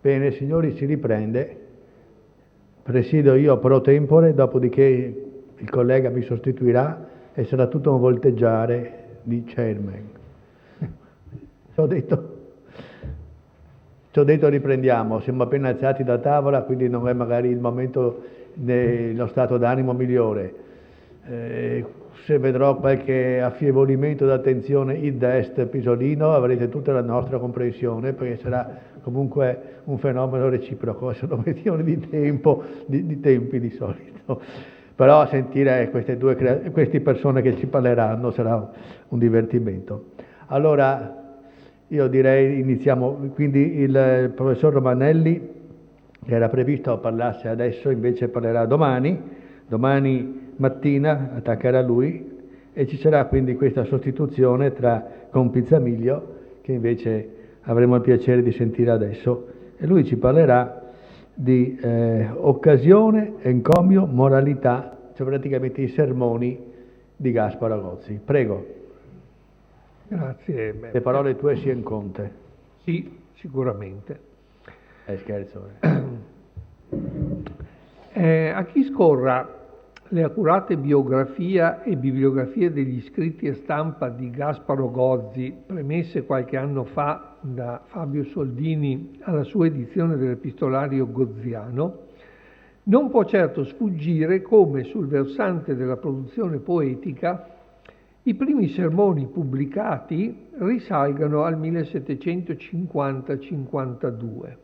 Bene, signori, si riprende. Presido io pro tempore, dopodiché il collega mi sostituirà e sarà tutto un volteggiare di chairman. Ci ho detto riprendiamo, siamo appena alzati da tavola, quindi non è magari il momento dello stato d'animo migliore. Se vedrò qualche affievolimento d'attenzione id est Pisolino, avrete tutta la nostra comprensione, perché sarà comunque un fenomeno reciproco, sono questioni di tempo, di tempi di solito. Però sentire queste persone che ci parleranno sarà un divertimento. Allora, io direi iniziamo, quindi il professor Romanelli, che era previsto parlasse adesso, invece parlerà domani mattina attaccherà lui, e ci sarà quindi questa sostituzione con Pizzamiglio, che invece avremo il piacere di sentire adesso, e lui ci parlerà di occasione, encomio, moralità, cioè praticamente i sermoni di Gasparo Agozzi. Prego. Grazie. Le parole tue siano conte. Sì, sicuramente. Scherzo. A chi scorra le accurate biografia e bibliografie degli scritti a stampa di Gasparo Gozzi, premesse qualche anno fa da Fabio Soldini alla sua edizione dell'Epistolario Gozziano, non può certo sfuggire come sul versante della produzione poetica i primi sermoni pubblicati risalgano al 1750-52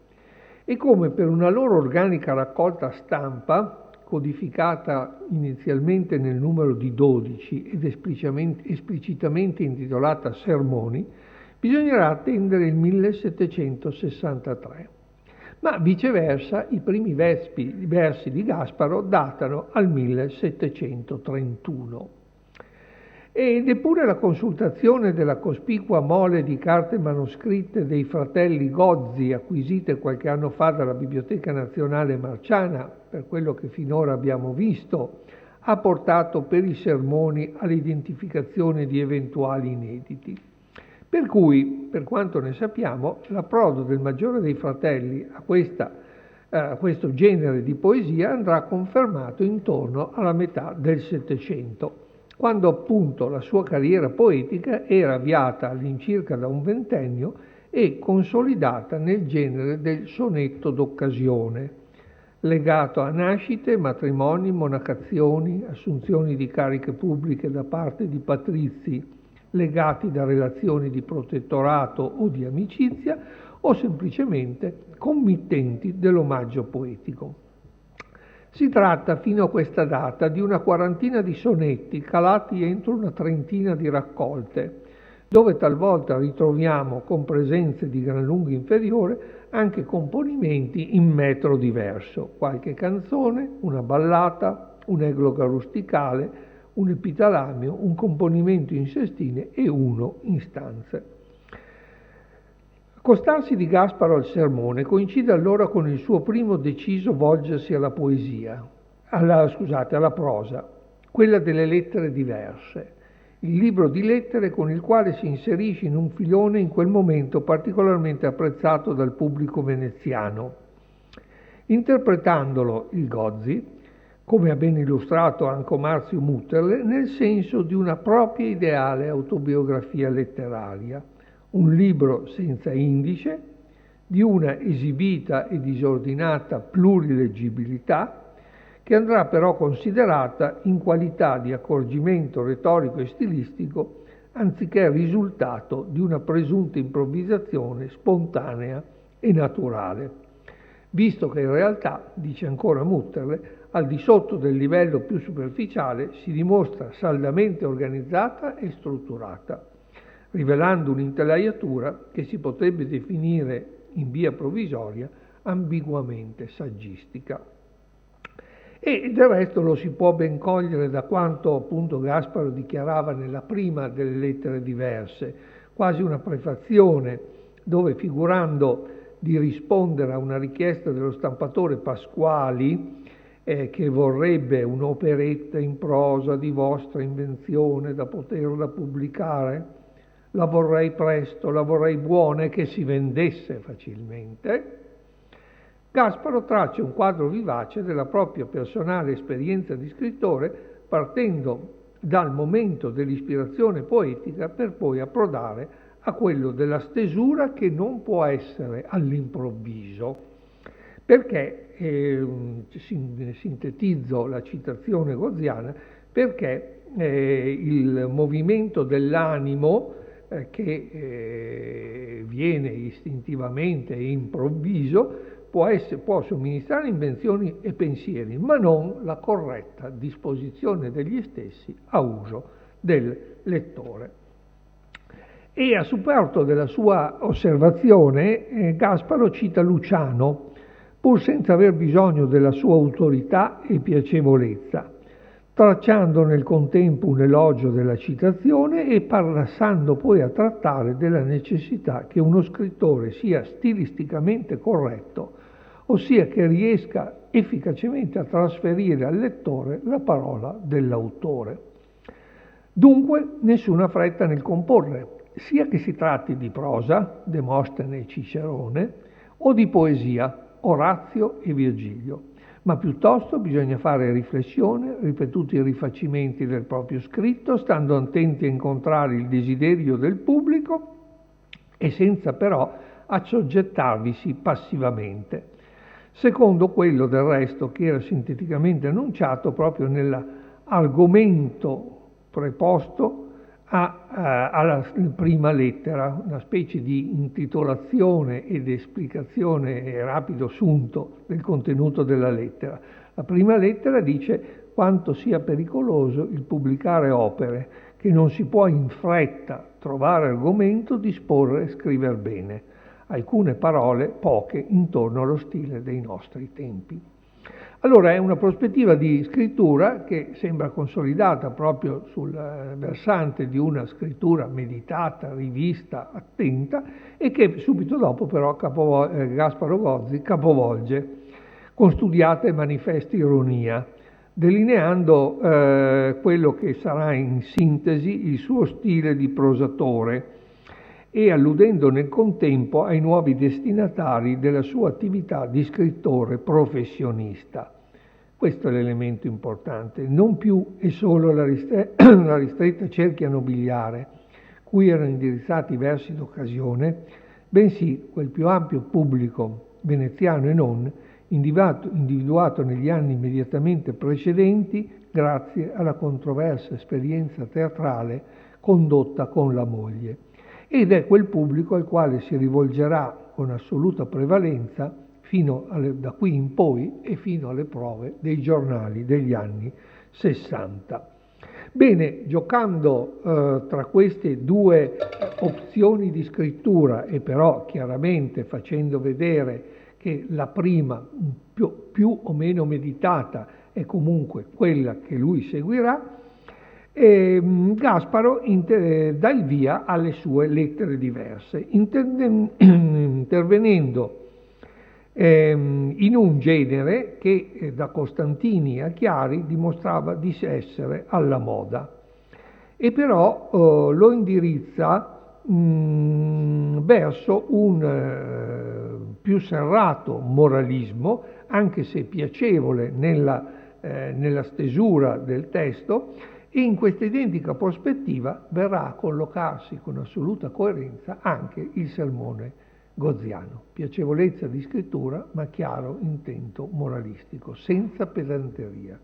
e come per una loro organica raccolta stampa, codificata inizialmente nel numero di 12 ed esplicitamente intitolata Sermoni, bisognerà attendere il 1763. Ma viceversa i primi versi di Gasparo datano al 1731. Ed eppure la consultazione della cospicua mole di carte manoscritte dei fratelli Gozzi, acquisite qualche anno fa dalla Biblioteca Nazionale Marciana, per quello che finora abbiamo visto, ha portato per i sermoni all'identificazione di eventuali inediti. Per cui, per quanto ne sappiamo, l'approdo del maggiore dei fratelli a questo genere di poesia andrà confermato intorno alla metà del Settecento, quando appunto la sua carriera poetica era avviata all'incirca da un ventennio e consolidata nel genere del sonetto d'occasione, legato a nascite, matrimoni, monacazioni, assunzioni di cariche pubbliche da parte di patrizi legati da relazioni di protettorato o di amicizia, o semplicemente committenti dell'omaggio poetico. Si tratta fino a questa data di una quarantina di sonetti calati entro una trentina di raccolte, dove talvolta ritroviamo, con presenze di gran lunga inferiore, anche componimenti in metro diverso, qualche canzone, una ballata, un'egloga rusticale, un epitalamio, un componimento in sestine e uno in stanze. Accostarsi di Gasparo al sermone coincide allora con il suo primo deciso volgersi alla poesia, alla prosa, quella delle lettere diverse, il libro di lettere con il quale si inserisce in un filone in quel momento particolarmente apprezzato dal pubblico veneziano. Interpretandolo, il Gozzi, come ha ben illustrato anche Marzio Mutterle, nel senso di una propria ideale autobiografia letteraria, un libro senza indice, di una esibita e disordinata plurileggibilità, che andrà però considerata in qualità di accorgimento retorico e stilistico, anziché risultato di una presunta improvvisazione spontanea e naturale, visto che in realtà, dice ancora Mutterle, al di sotto del livello più superficiale si dimostra saldamente organizzata e strutturata, rivelando un'intelaiatura che si potrebbe definire in via provvisoria ambiguamente saggistica. E del resto lo si può ben cogliere da quanto appunto Gasparo dichiarava nella prima delle lettere diverse, quasi una prefazione dove, figurando di rispondere a una richiesta dello stampatore Pasquali, che vorrebbe un'operetta in prosa di vostra invenzione da poterla pubblicare, la vorrei presto, la vorrei buona e che si vendesse facilmente, Gasparo traccia un quadro vivace della propria personale esperienza di scrittore, partendo dal momento dell'ispirazione poetica per poi approdare a quello della stesura, che non può essere all'improvviso, perché, sintetizzo la citazione gozziana, perché il movimento dell'animo che viene istintivamente e improvviso può somministrare invenzioni e pensieri, ma non la corretta disposizione degli stessi a uso del lettore. E a supporto della sua osservazione, Gasparo cita Luciano, pur senza aver bisogno della sua autorità e piacevolezza, tracciando nel contempo un elogio della citazione e passando poi a trattare della necessità che uno scrittore sia stilisticamente corretto, ossia che riesca efficacemente a trasferire al lettore la parola dell'autore. Dunque, nessuna fretta nel comporre, sia che si tratti di prosa, Demostene e Cicerone, o di poesia, Orazio e Virgilio, ma piuttosto bisogna fare riflessione, ripetuti rifacimenti del proprio scritto, stando attenti a incontrare il desiderio del pubblico e senza però assoggettarvisi passivamente, secondo quello del resto che era sinteticamente annunciato proprio nell'argomento preposto alla prima lettera, una specie di intitolazione ed esplicazione e rapido sunto del contenuto della lettera. La prima lettera dice quanto sia pericoloso il pubblicare opere, che non si può in fretta trovare argomento, disporre e scriver bene. Alcune parole, poche, intorno allo stile dei nostri tempi. Allora è una prospettiva di scrittura che sembra consolidata proprio sul versante di una scrittura meditata, rivista, attenta, e che subito dopo però Gasparo Gozzi capovolge con studiata e manifesta ironia, delineando quello che sarà in sintesi il suo stile di prosatore e alludendo nel contempo ai nuovi destinatari della sua attività di scrittore professionista. Questo è l'elemento importante, non più e solo la ristretta cerchia nobiliare, cui erano indirizzati i versi d'occasione, bensì quel più ampio pubblico veneziano e non, individuato negli anni immediatamente precedenti grazie alla controversa esperienza teatrale condotta con la moglie. Ed è quel pubblico al quale si rivolgerà con assoluta prevalenza da qui in poi e fino alle prove dei giornali degli anni 60. Bene, giocando tra queste due opzioni di scrittura e però chiaramente facendo vedere che la prima, più o meno meditata, è comunque quella che lui seguirà, Gasparo dà il via alle sue lettere diverse, intervenendo in un genere che da Costantini a Chiari dimostrava di essere alla moda, e però lo indirizza verso un più serrato moralismo, anche se piacevole nella stesura del testo, e in questa identica prospettiva verrà a collocarsi con assoluta coerenza anche il sermone gozziano. Piacevolezza di scrittura, ma chiaro intento moralistico, senza pedanteria.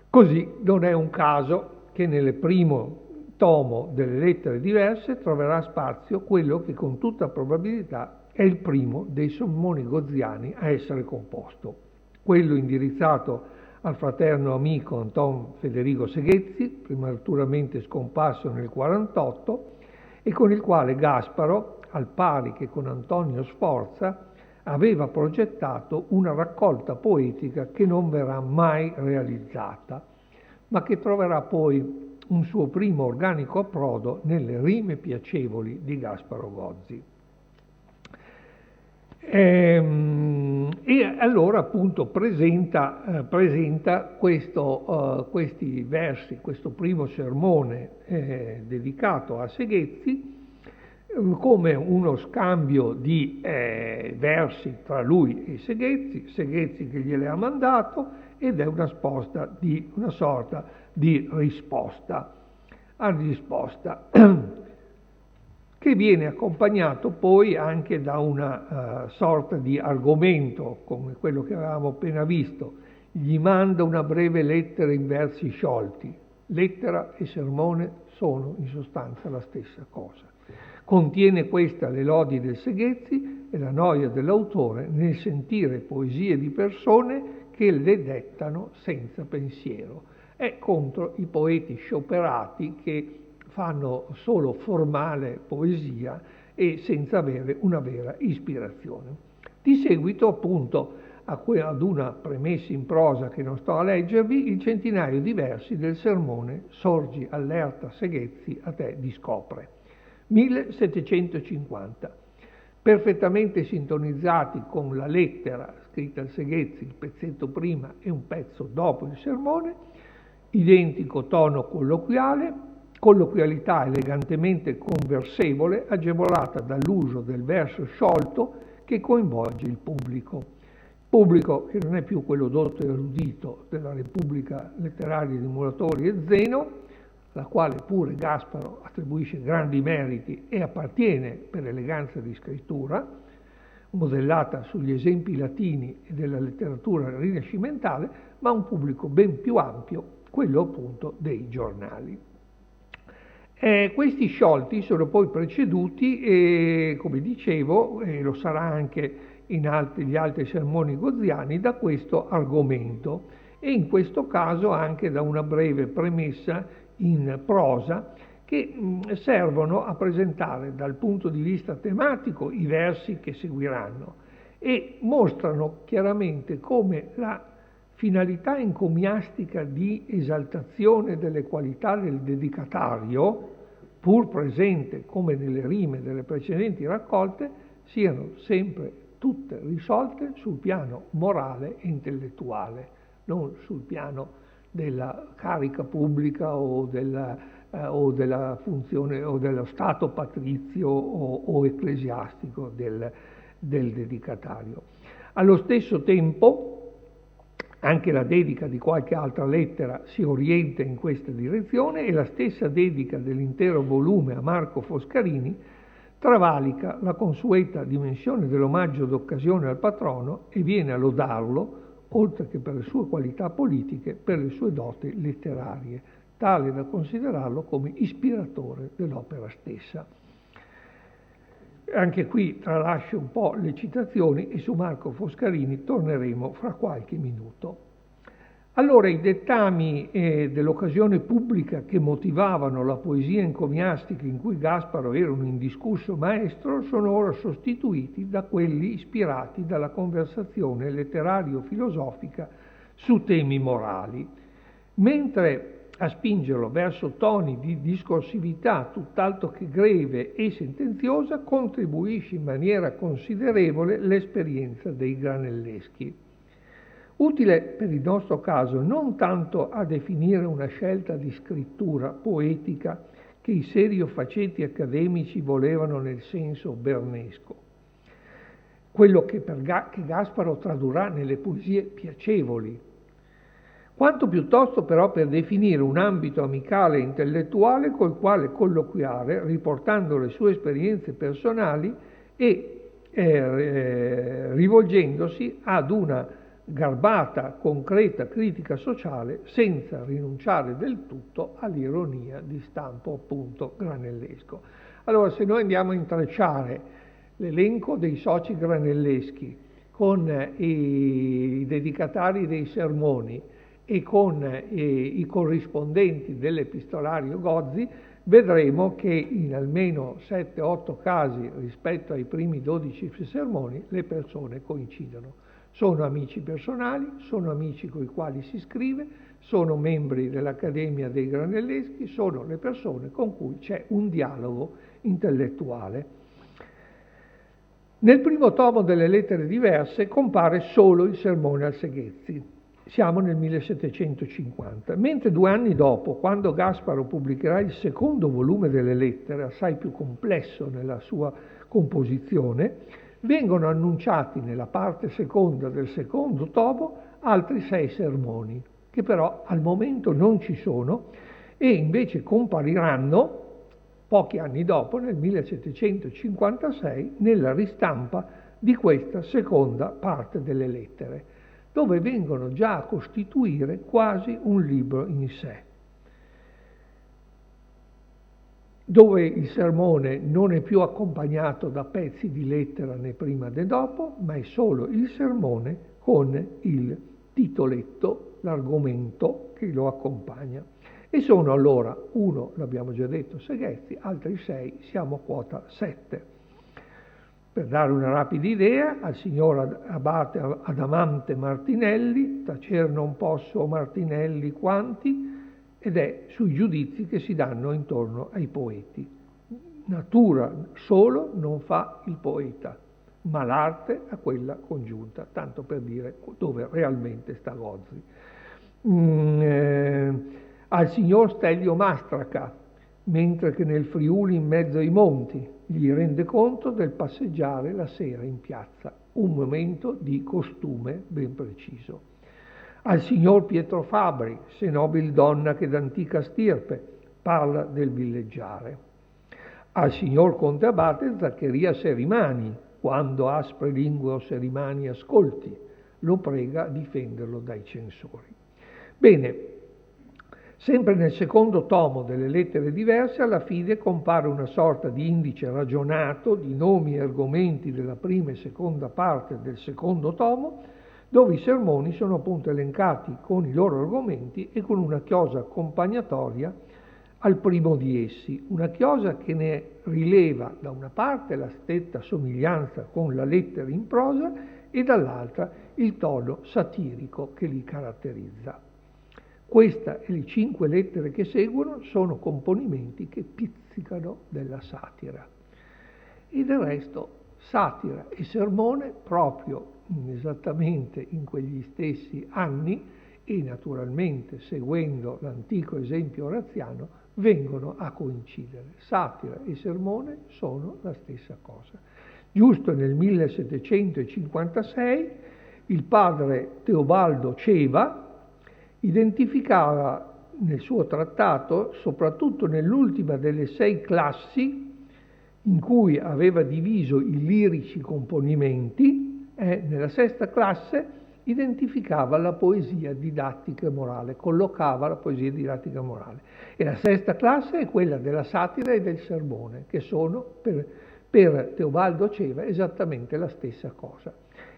Così non è un caso che nel primo tomo delle lettere diverse troverà spazio quello che con tutta probabilità è il primo dei sermoni gozziani a essere composto, quello indirizzato al fraterno amico Anton Federico Seghezzi, prematuramente scomparso nel 1948, e con il quale Gasparo, al pari che con Antonio Sforza, aveva progettato una raccolta poetica che non verrà mai realizzata, ma che troverà poi un suo primo organico approdo nelle Rime piacevoli di Gasparo Gozzi. E allora appunto presenta questi versi, questo primo sermone dedicato a Seghezzi, come uno scambio di versi tra lui e Seghezzi che gliele ha mandato, ed è una sorta di risposta che viene accompagnato poi anche da una sorta di argomento, come quello che avevamo appena visto. Gli manda una breve lettera in versi sciolti. Lettera e sermone sono in sostanza la stessa cosa. Contiene questa le lodi del Seghezzi e la noia dell'autore nel sentire poesie di persone che le dettano senza pensiero. È contro i poeti scioperati che fanno solo formale poesia e senza avere una vera ispirazione. Di seguito, appunto, ad una premessa in prosa che non sto a leggervi, il centinaio di versi del sermone Sorgi allerta Seghezzi, a te discopre. 1750. Perfettamente sintonizzati con la lettera scritta al Seghezzi, il pezzetto prima e un pezzo dopo il sermone, identico tono colloquialità elegantemente conversevole, agevolata dall'uso del verso sciolto che coinvolge il pubblico che non è più quello dotto e erudito della Repubblica Letteraria di Muratori e Zeno, alla quale pure Gasparo attribuisce grandi meriti e appartiene per eleganza di scrittura, modellata sugli esempi latini e della letteratura rinascimentale, ma un pubblico ben più ampio, quello appunto dei giornali. Questi sciolti sono poi preceduti, come dicevo, e lo sarà anche gli altri sermoni goziani, da questo argomento, e in questo caso anche da una breve premessa in prosa che servono a presentare dal punto di vista tematico i versi che seguiranno e mostrano chiaramente come la finalità encomiastica di esaltazione delle qualità del dedicatario, pur presente come nelle rime delle precedenti raccolte, siano sempre tutte risolte sul piano morale e intellettuale, non sul piano della carica pubblica o della funzione o dello stato patrizio o ecclesiastico del dedicatario. Allo stesso tempo, anche la dedica di qualche altra lettera si orienta in questa direzione e la stessa dedica dell'intero volume a Marco Foscarini travalica la consueta dimensione dell'omaggio d'occasione al patrono e viene a lodarlo, oltre che per le sue qualità politiche, per le sue doti letterarie, tale da considerarlo come ispiratore dell'opera stessa. Anche qui tralascio un po' le citazioni e su Marco Foscarini torneremo fra qualche minuto. Allora, i dettami dell'occasione pubblica che motivavano la poesia encomiastica in cui Gasparo era un indiscusso maestro sono ora sostituiti da quelli ispirati dalla conversazione letterario-filosofica su temi morali, mentre a spingerlo verso toni di discorsività tutt'altro che greve e sentenziosa contribuisce in maniera considerevole l'esperienza dei Granelleschi. Utile per il nostro caso non tanto a definire una scelta di scrittura poetica che i seriofaceti accademici volevano nel senso bernesco, quello che Gasparo tradurrà nelle poesie piacevoli, quanto piuttosto però per definire un ambito amicale e intellettuale col quale colloquiare, riportando le sue esperienze personali e rivolgendosi ad una garbata, concreta critica sociale senza rinunciare del tutto all'ironia di stampo appunto granellesco. Allora, se noi andiamo a intrecciare l'elenco dei soci granelleschi con i dedicatari dei sermoni e con i corrispondenti dell'epistolario Gozzi, vedremo che in almeno 7-8 casi rispetto ai primi 12 sermoni le persone coincidono. Sono amici personali, sono amici con i quali si scrive, sono membri dell'Accademia dei Granelleschi, sono le persone con cui c'è un dialogo intellettuale. Nel primo tomo delle lettere diverse compare solo il sermone al Seghezzi. siamo nel 1750, mentre 2 anni dopo, quando Gasparo pubblicherà il secondo volume delle lettere, assai più complesso nella sua composizione, vengono annunciati nella parte seconda del secondo tomo altri 6 sermoni, che però al momento non ci sono e invece compariranno pochi anni dopo, nel 1756, nella ristampa di questa seconda parte delle lettere, dove vengono già a costituire quasi un libro in sé, dove il sermone non è più accompagnato da pezzi di lettera né prima né dopo, ma è solo il sermone con il titoletto, l'argomento che lo accompagna. E sono allora, uno, l'abbiamo già detto, Seghezzi, altri 6, siamo a quota 7. Per dare una rapida idea, al signor Abate Adamante Martinelli, tacer non posso Martinelli quanti, ed è sui giudizi che si danno intorno ai poeti. Natura solo non fa il poeta, ma l'arte ha quella congiunta, tanto per dire dove realmente sta Gozzi. Al signor Stelio Mastraca, mentre che nel Friuli in mezzo ai monti, gli rende conto del passeggiare la sera in piazza, un momento di costume ben preciso. Al signor Pietro Fabri, se nobil donna che d'antica stirpe, parla del villeggiare. Al signor Conte Abate Zaccheria Serimani, quando aspre lingue o Serimani ascolti, lo prega a difenderlo dai censori. Bene, sempre nel secondo tomo delle lettere diverse, alla fine compare una sorta di indice ragionato di nomi e argomenti della prima e seconda parte del secondo tomo, dove i sermoni sono appunto elencati con i loro argomenti e con una chiosa accompagnatoria al primo di essi, una chiosa che ne rileva da una parte la stretta somiglianza con la lettera in prosa e dall'altra il tono satirico che li caratterizza. Questa e le 5 lettere che seguono sono componimenti che pizzicano della satira. E del resto, satira e sermone, proprio esattamente in quegli stessi anni, e naturalmente seguendo l'antico esempio oraziano, vengono a coincidere. Satira e sermone sono la stessa cosa. Giusto nel 1756 il padre Teobaldo Ceva identificava nel suo trattato, soprattutto nell'ultima delle 6 classi, in cui aveva diviso i lirici componimenti, nella 6ª classe identificava la poesia didattica e morale, collocava la poesia didattica e morale. E la 6ª classe è quella della satira e del sermone, che sono per Teobaldo Ceva esattamente la stessa cosa.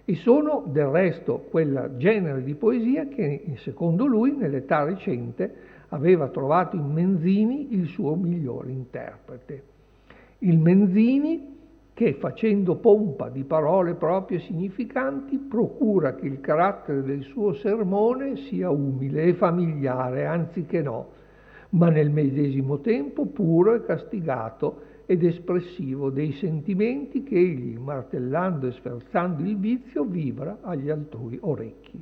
E sono del resto quel genere di poesia che, secondo lui, nell'età recente aveva trovato in Menzini il suo migliore interprete. Il Menzini che, facendo pompa di parole proprie e significanti, procura che il carattere del suo sermone sia umile e familiare, anziché no, ma nel medesimo tempo puro e castigato ed espressivo dei sentimenti che egli, martellando e sferzando il vizio, vibra agli altrui orecchi.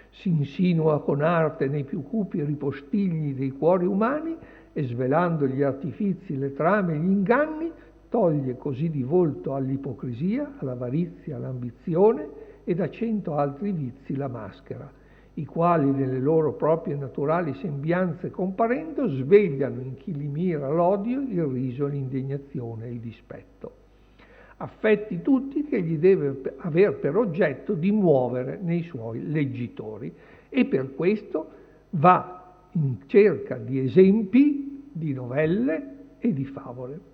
Si insinua con arte nei più cupi ripostigli dei cuori umani e, svelando gli artifizi, le trame e gli inganni, toglie così di volto all'ipocrisia, all'avarizia, all'ambizione ed a 100 altri vizi la maschera, i quali nelle loro proprie naturali sembianze comparendo svegliano in chi li mira l'odio, il riso, l'indignazione e il dispetto. Affetti tutti che gli deve aver per oggetto di muovere nei suoi leggitori e per questo va in cerca di esempi di novelle e di favole.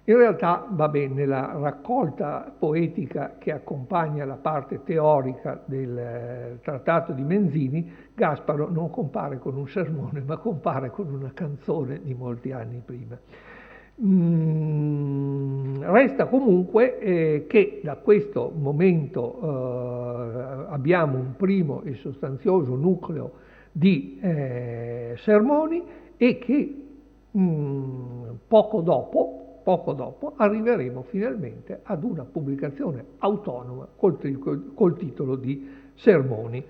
In realtà, nella raccolta poetica che accompagna la parte teorica del trattato di Menzini, Gasparo non compare con un sermone, ma compare con una canzone di molti anni prima. Resta comunque che da questo momento abbiamo un primo e sostanzioso nucleo di sermoni e che poco dopo arriveremo finalmente ad una pubblicazione autonoma col titolo di Sermoni.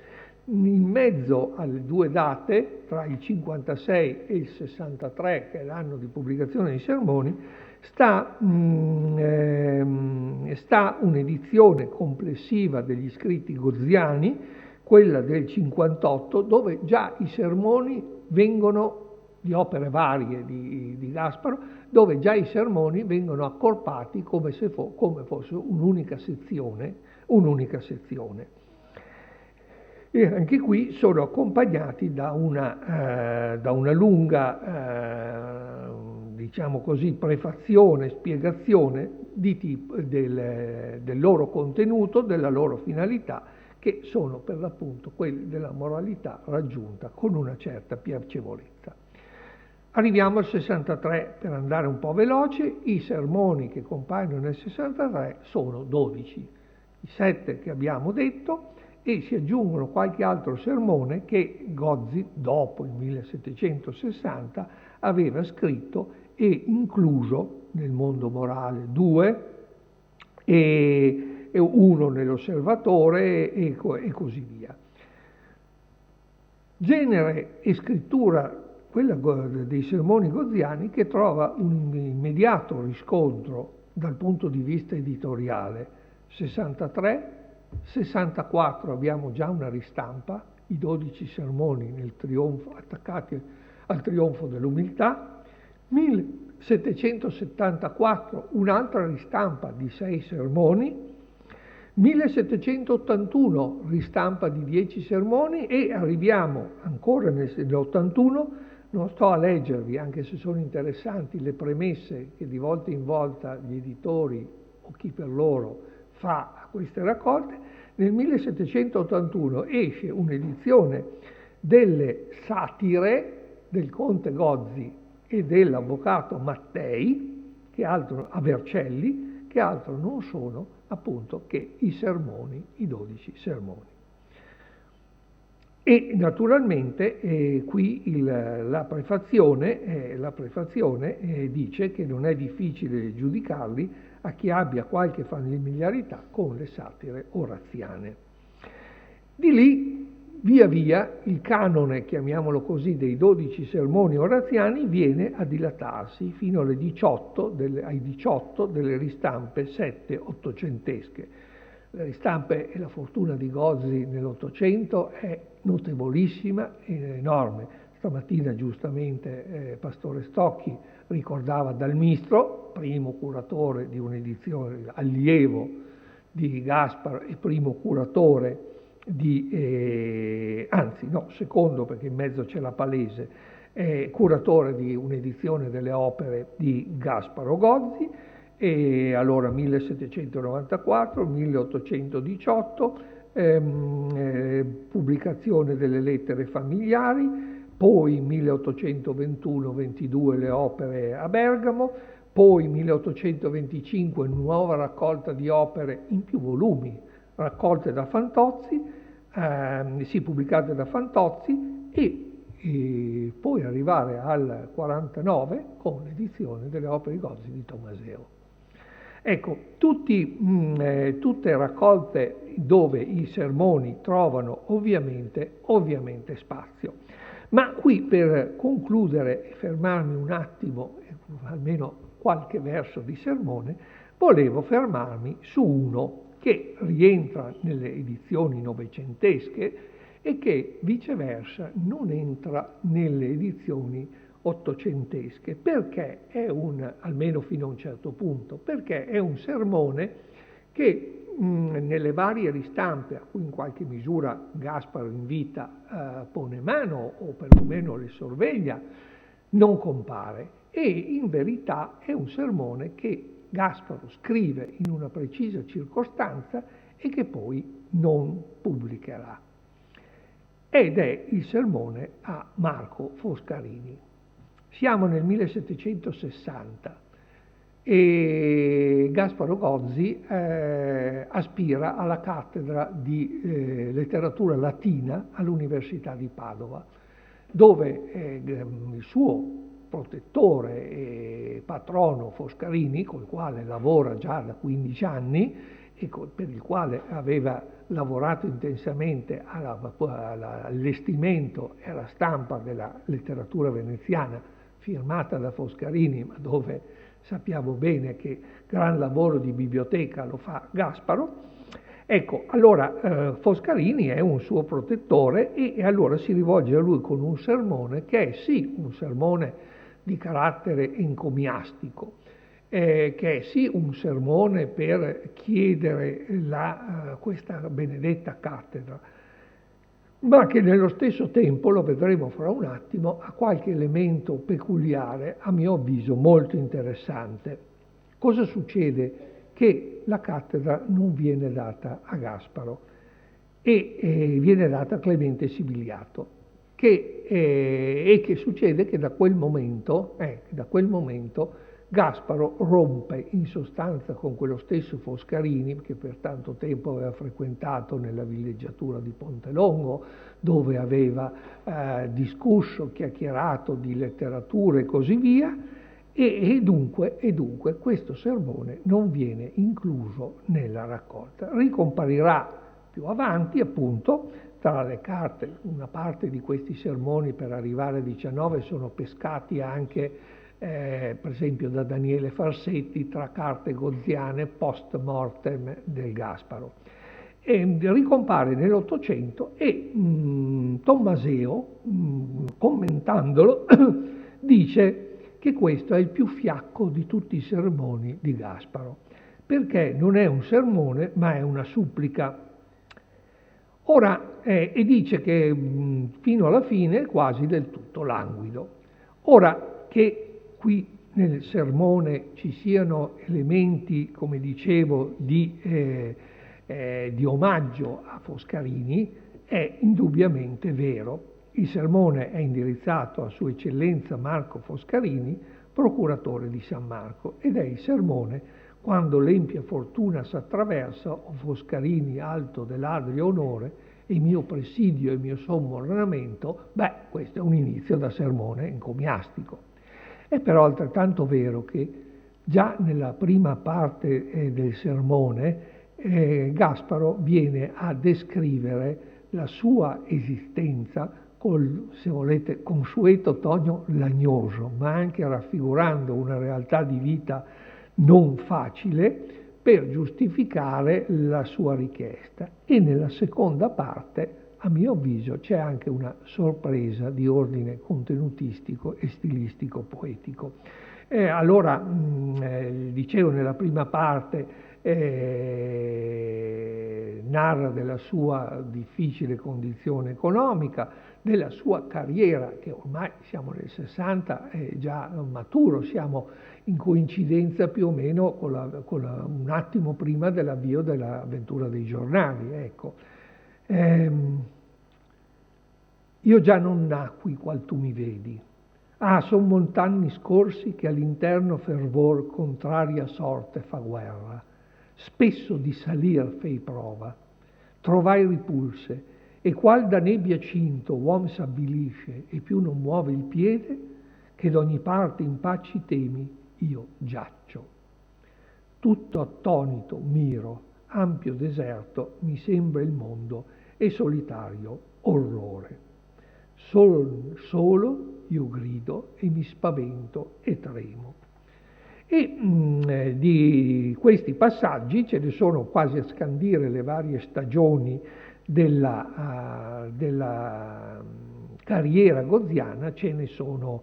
In mezzo alle due date, tra il 56 e il 63, che è l'anno di pubblicazione dei sermoni, sta un'edizione complessiva degli scritti gozziani, quella del 58, dove già i sermoni vengono, di opere varie di Gasparo, dove già i sermoni vengono accorpati come fosse un'unica sezione. E anche qui sono accompagnati da una lunga, diciamo così, prefazione, spiegazione del loro contenuto, della loro finalità, che sono per l'appunto quelli della moralità raggiunta con una certa piacevolezza. Arriviamo al 63, per andare un po' veloce. I sermoni che compaiono nel 63 sono 12, i 7 che abbiamo detto, e si aggiungono qualche altro sermone che Gozzi, dopo il 1760, aveva scritto e incluso nel Mondo Morale 2 e uno nell'Osservatore e così via. Genere e scrittura, quella dei sermoni gozziani, che trova un immediato riscontro dal punto di vista editoriale. 63, 64 abbiamo già una ristampa, i 12 sermoni nel trionfo, attaccati al trionfo dell'umiltà. 1774 un'altra ristampa di 6 sermoni. 1781 ristampa di 10 sermoni, e arriviamo ancora nell'81. Non sto a leggervi, anche se sono interessanti, le premesse che di volta in volta gli editori o chi per loro fa a queste raccolte. Nel 1781 esce un'edizione delle satire del conte Gozzi e dell'avvocato Mattei, a Vercelli, che altro non sono appunto che i sermoni, i 12 sermoni. E naturalmente qui la prefazione dice che non è difficile giudicarli a chi abbia qualche familiarità con le satire oraziane. Di lì, via via, il canone, chiamiamolo così, dei 12 sermoni oraziani viene a dilatarsi fino ai 18 delle ristampe 7 ottocentesche. Le ristampe e la fortuna di Gozzi nell'Ottocento è notevolissima e enorme. Stamattina giustamente Pastore Stocchi ricordava Dalmistro, primo curatore di un'edizione, allievo di Gasparo e primo curatore secondo, perché in mezzo c'è la Palese, curatore di un'edizione delle opere di Gasparo Gozzi. E allora 1794, 1818, pubblicazione delle lettere familiari, poi 1821-22 le opere a Bergamo, poi 1825 nuova raccolta di opere in più volumi, raccolte da Fantozzi, pubblicate da Fantozzi, e poi arrivare al 49 con l'edizione delle opere di Gozzi di Tomaseo. Ecco, tutte raccolte dove i sermoni trovano ovviamente spazio. Ma qui, per concludere e fermarmi un attimo, almeno qualche verso di sermone, volevo fermarmi su uno che rientra nelle edizioni novecentesche e che viceversa non entra nelle edizioni ottocentesche, perché almeno fino a un certo punto, perché è un sermone che nelle varie ristampe a cui in qualche misura Gasparo in vita pone mano o perlomeno le sorveglia, non compare, e in verità è un sermone che Gasparo scrive in una precisa circostanza e che poi non pubblicherà. Ed è il sermone a Marco Foscarini. Siamo nel 1760 e Gasparo Gozzi aspira alla cattedra di letteratura latina all'Università di Padova, dove il suo protettore e patrono Foscarini, col quale lavora già da 15 anni, per il quale aveva lavorato intensamente all'allestimento e alla stampa della letteratura veneziana firmata da Foscarini, ma dove sappiamo bene che gran lavoro di biblioteca lo fa Gasparo. Ecco, allora Foscarini è un suo protettore e allora si rivolge a lui con un sermone che è sì un sermone di carattere encomiastico, che è sì un sermone per chiedere questa benedetta cattedra, ma che nello stesso tempo, lo vedremo fra un attimo, ha qualche elemento peculiare, a mio avviso molto interessante. Cosa succede? Che la cattedra non viene data a Gasparo e viene data a Clemente Sibiliato, e che succede che da quel momento Gasparo rompe in sostanza con quello stesso Foscarini, che per tanto tempo aveva frequentato nella villeggiatura di Pontelongo, dove aveva discusso, chiacchierato di letteratura e così via, e dunque questo sermone non viene incluso nella raccolta. Ricomparirà più avanti, appunto, tra le carte. Una parte di questi sermoni per arrivare a 19 sono pescati anche per esempio da Daniele Farsetti tra carte goziane post mortem del Gasparo. Ricompare nell'Ottocento e Tommaseo, commentandolo, dice che questo è il più fiacco di tutti i sermoni di Gasparo, perché non è un sermone ma è una supplica. Ora, e dice che fino alla fine è quasi del tutto languido. Ora, che qui nel sermone ci siano elementi, come dicevo, di omaggio a Foscarini è indubbiamente vero. Il sermone è indirizzato a Sua Eccellenza Marco Foscarini, procuratore di San Marco, ed è il sermone quando l'empia fortuna s'attraversa, o Foscarini alto dell'adrio onore, e mio presidio e mio sommo ornamento. Questo è un inizio da sermone encomiastico. È però altrettanto vero che già nella prima parte del sermone Gasparo viene a descrivere la sua esistenza col, se volete, consueto tono lagnoso, ma anche raffigurando una realtà di vita non facile per giustificare la sua richiesta. E nella seconda parte, a mio avviso, c'è anche una sorpresa di ordine contenutistico e stilistico poetico. Allora, dicevo, nella prima parte narra della sua difficile condizione economica, della sua carriera, che ormai siamo nel 60, è già maturo, siamo in coincidenza più o meno un attimo prima dell'avvio dell'avventura dei giornali. Ecco. Io già non nacqui qual tu mi vedi. Son mont'anni scorsi che all'interno fervor contraria sorte fa guerra. Spesso di salir fei prova. Trovai ripulse, e qual da nebbia cinto uom s'avvilisce e più non muove il piede, che d'ogni parte impacci temi, io giaccio. Tutto attonito miro, ampio deserto mi sembra il mondo e solitario orrore. Solo io grido e mi spavento e tremo. E di questi passaggi ce ne sono quasi a scandire le varie stagioni della carriera goziana, ce ne sono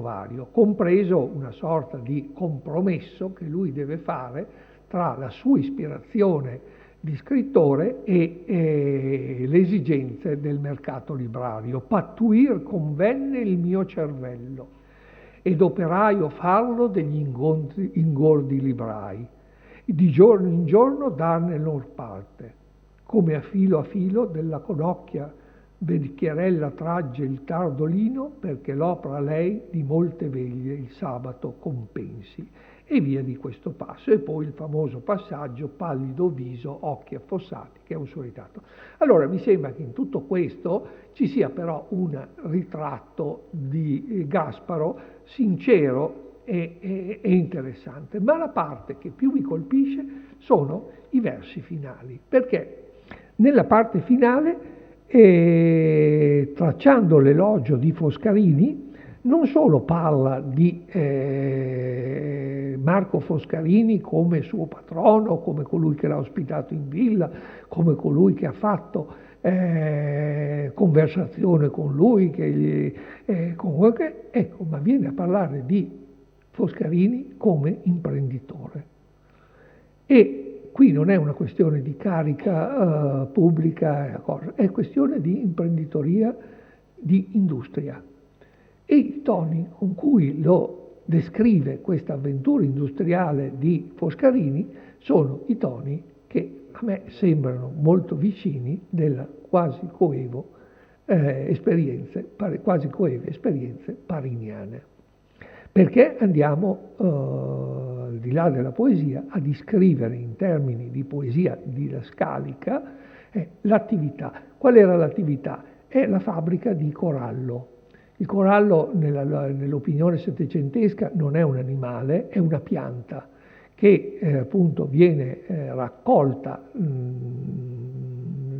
vario, compreso una sorta di compromesso che lui deve fare tra la sua ispirazione di scrittore e le esigenze del mercato librario. Pattuir convenne il mio cervello, ed operaio farlo degli ingordi librai, di giorno in giorno darne lor parte, come a filo della conocchia vecchierella tragge il tardolino, perché l'opera lei di molte veglie il sabato compensi, e via di questo passo. E poi il famoso passaggio pallido viso, occhi affossati, che è un suo ritratto. Allora mi sembra che in tutto questo ci sia però un ritratto di Gasparo sincero, è interessante, ma la parte che più mi colpisce sono i versi finali, perché nella parte finale, tracciando l'elogio di Foscarini, non solo parla di Marco Foscarini come suo patrono, come colui che l'ha ospitato in villa, come colui che ha fatto conversazione con lui, ecco, ma viene a parlare di Foscarini come imprenditore. E qui non è una questione di carica pubblica, è questione di imprenditoria, di industria. E i toni con cui lo descrive questa avventura industriale di Foscarini sono i toni che a me sembrano molto vicini della quasi coeve esperienze pariniane. Perché andiamo, al di là della poesia, a descrivere in termini di poesia didascalica l'attività. Qual era l'attività? È la fabbrica di corallo. Il corallo, nell'opinione settecentesca, non è un animale, è una pianta che appunto viene raccolta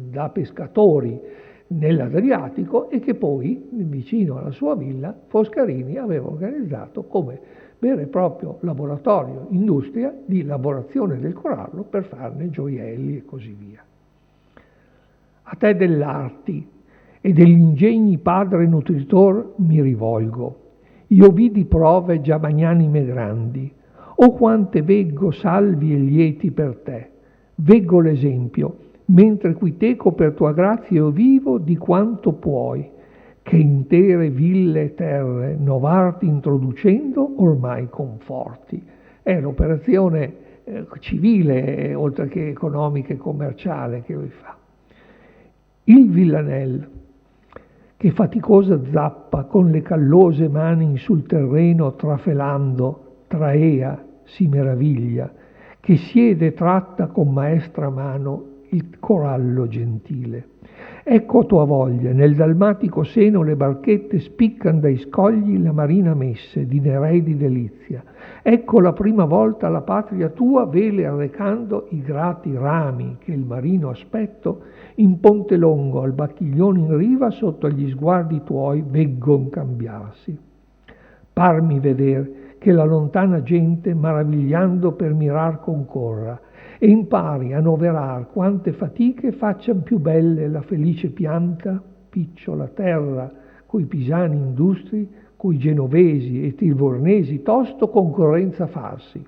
da pescatori nell'Adriatico e che poi, vicino alla sua villa, Foscarini aveva organizzato come vero e proprio laboratorio, industria di lavorazione del corallo per farne gioielli e così via. A te dell'arti e degli ingegni padre nutritor mi rivolgo. Io vidi prove già magnanime grandi, o quante veggo salvi e lieti per te. Veggo l'esempio, mentre qui teco per tua grazia io vivo di quanto puoi, che intere ville e terre novarti introducendo ormai conforti. È l'operazione civile, oltre che economica e commerciale, che lui fa. Il Villanel, che faticosa zappa con le callose mani sul terreno trafelando, traea, si meraviglia, che siede tratta con maestra mano il corallo gentile. Ecco a tua voglia, nel dalmatico seno le barchette spiccan dai scogli la marina messe di nereidi delizia. Ecco la prima volta la patria tua vele arrecando i grati rami che il marino aspetto in Ponte Longo al Bacchiglione in riva sotto agli sguardi tuoi veggon cambiarsi. Parmi veder che la lontana gente maravigliando per mirar concorra e impari a noverar quante fatiche faccian più belle la felice pianta, picciola terra, coi pisani industri, coi genovesi e tirvornesi tosto concorrenza farsi,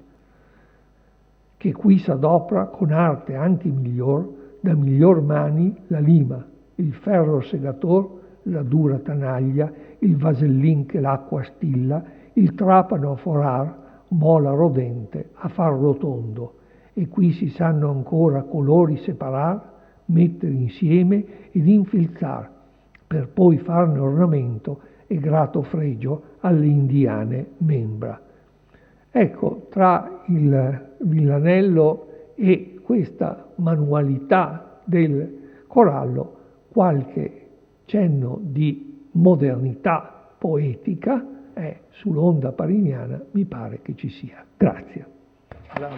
che qui s'adopra con arte anche miglior, da miglior mani la lima, il ferro segator, la dura tanaglia, il vasellin che l'acqua stilla, il trapano a forar, mola rodente a far rotondo, e qui si sanno ancora colori separar, mettere insieme ed infilzar, per poi farne ornamento e grato fregio alle indiane membra. Ecco, tra il villanello e questa manualità del corallo, qualche cenno di modernità poetica sull'onda pariniana mi pare che ci sia. Grazie. Bravo.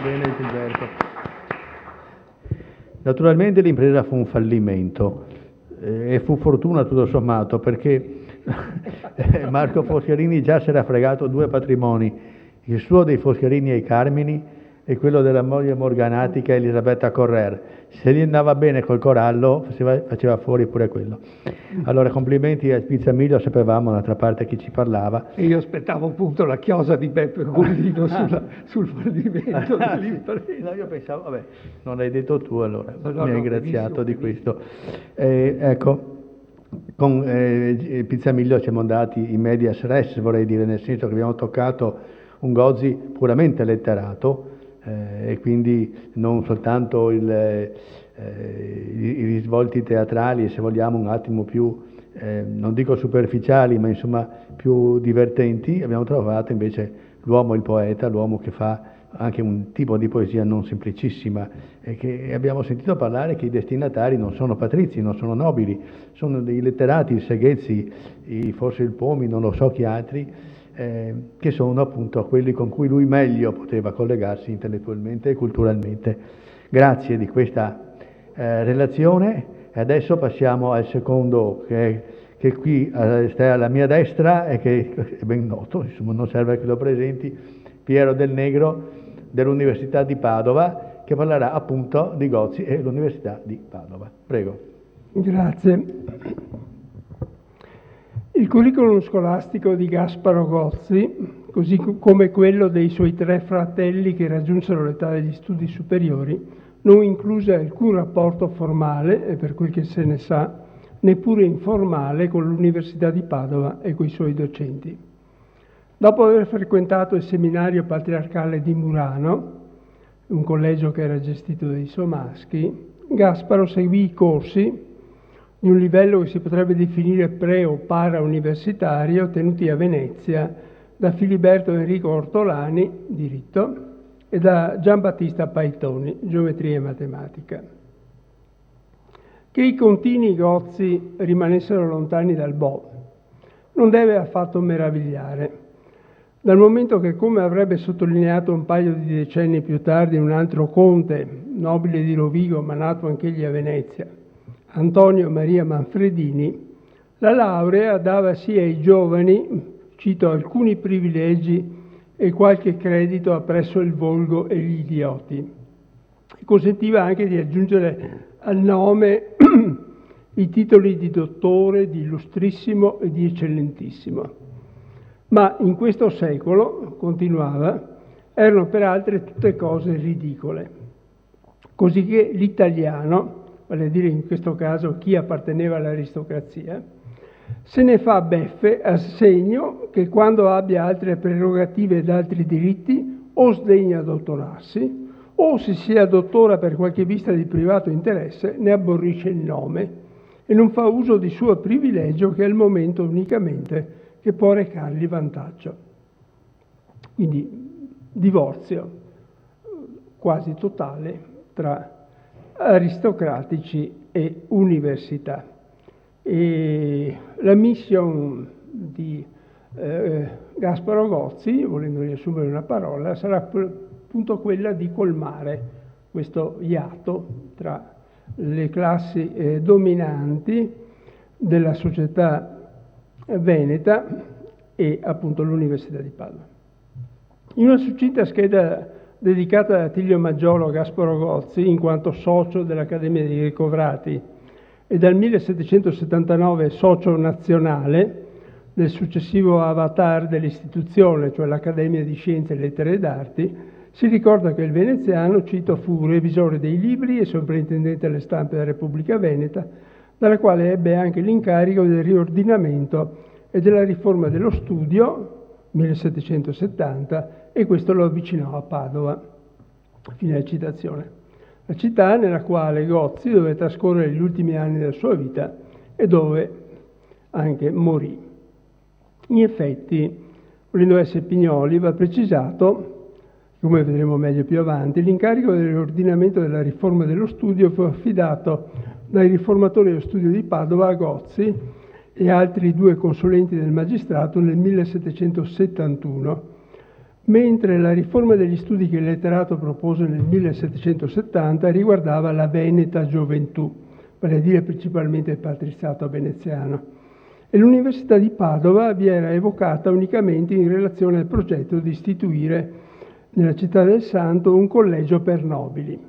Bene Gilberto. Naturalmente l'impresa fu un fallimento e fu fortuna tutto sommato perché Marco Foscarini già si era fregato due patrimoni, il suo dei Foscarini ai Carmini e quello della moglie morganatica Elisabetta Correr. Se gli andava bene col corallo faceva fuori pure quello. Allora complimenti a Pizzamiglio, sapevamo d'altra parte chi ci parlava. E io aspettavo appunto la chiosa di Beppe Gullino sul fallimento dell'impresa. No, io pensavo, vabbè, non l'hai detto tu allora, No, mi hai ringraziato di benissimo. questo. Ecco, con Pizzamiglio siamo andati in medias res, vorrei dire, nel senso che abbiamo toccato un Gozzi puramente letterato, e quindi non soltanto i risvolti teatrali e se vogliamo un attimo più, non dico superficiali, ma insomma più divertenti. Abbiamo trovato invece l'uomo, il poeta, l'uomo che fa anche un tipo di poesia non semplicissima, e che abbiamo sentito parlare che i destinatari non sono patrizi, non sono nobili, sono dei letterati, il Seghezzi, forse il Pomi, non lo so chi altri, che sono appunto quelli con cui lui meglio poteva collegarsi intellettualmente e culturalmente. Grazie di questa relazione, e adesso passiamo al secondo che qui sta alla mia destra e che è ben noto, insomma non serve che lo presenti, Piero Del Negro dell'Università di Padova, che parlerà appunto di Gozzi e l'Università di Padova. Prego. Grazie. Il curriculum scolastico di Gasparo Gozzi, così come quello dei suoi 3 fratelli che raggiunsero l'età degli studi superiori, non incluse alcun rapporto formale, e per quel che se ne sa, neppure informale con l'Università di Padova e coi suoi docenti. Dopo aver frequentato il seminario patriarcale di Murano, un collegio che era gestito dai Somaschi, Gasparo seguì i corsi di un livello che si potrebbe definire pre- o para-universitario tenuti a Venezia da Filiberto Enrico Ortolani, diritto, e da Giambattista Paitoni, geometria e matematica. Che i contini Gozzi rimanessero lontani dal Bo non deve affatto meravigliare, dal momento che, come avrebbe sottolineato un paio di decenni più tardi un altro conte, nobile di Rovigo ma nato anch'egli a Venezia, Antonio Maria Manfredini, la laurea dava sì ai giovani, cito, alcuni privilegi e qualche credito appresso il volgo e gli idioti, e consentiva anche di aggiungere al nome i titoli di dottore, di illustrissimo e di eccellentissimo. Ma in questo secolo, continuava, erano per altre tutte cose ridicole, cosicché l'italiano, vale a dire in questo caso chi apparteneva all'aristocrazia, se ne fa beffe a segno che quando abbia altre prerogative ed altri diritti o sdegna dottorarsi o se sia dottora per qualche vista di privato interesse ne aborrisce il nome e non fa uso di suo privilegio che al momento unicamente che può recargli vantaggio. Quindi divorzio quasi totale tra aristocratici e università. E la mission di Gasparo Gozzi, volendo riassumere una parola, sarà appunto quella di colmare questo iato tra le classi dominanti della società veneta e appunto l'Università di Padova. In una succinta scheda dedicata da Attilio Maggiolo a Gasparo Gozzi, in quanto socio dell'Accademia dei Ricovrati e dal 1779 socio nazionale del successivo avatar dell'istituzione, cioè l'Accademia di Scienze, Lettere ed Arti, si ricorda che il veneziano, cito, fu revisore dei libri e sovrintendente alle stampe della Repubblica Veneta, dalla quale ebbe anche l'incarico del riordinamento e della riforma dello studio, 1770, e questo lo avvicinò a Padova. Fine della citazione. La città nella quale Gozzi doveva trascorrere gli ultimi anni della sua vita e dove anche morì. In effetti, volendo essere Pignoli, va precisato, come vedremo meglio più avanti, l'incarico del riordinamento della riforma dello studio fu affidato dai riformatori dello studio di Padova a Gozzi e altri 2 consulenti del magistrato nel 1771, mentre la riforma degli studi che il letterato propose nel 1770 riguardava la veneta gioventù, vale a dire principalmente il patriziato veneziano, e l'Università di Padova vi era evocata unicamente in relazione al progetto di istituire nella città del Santo un collegio per nobili,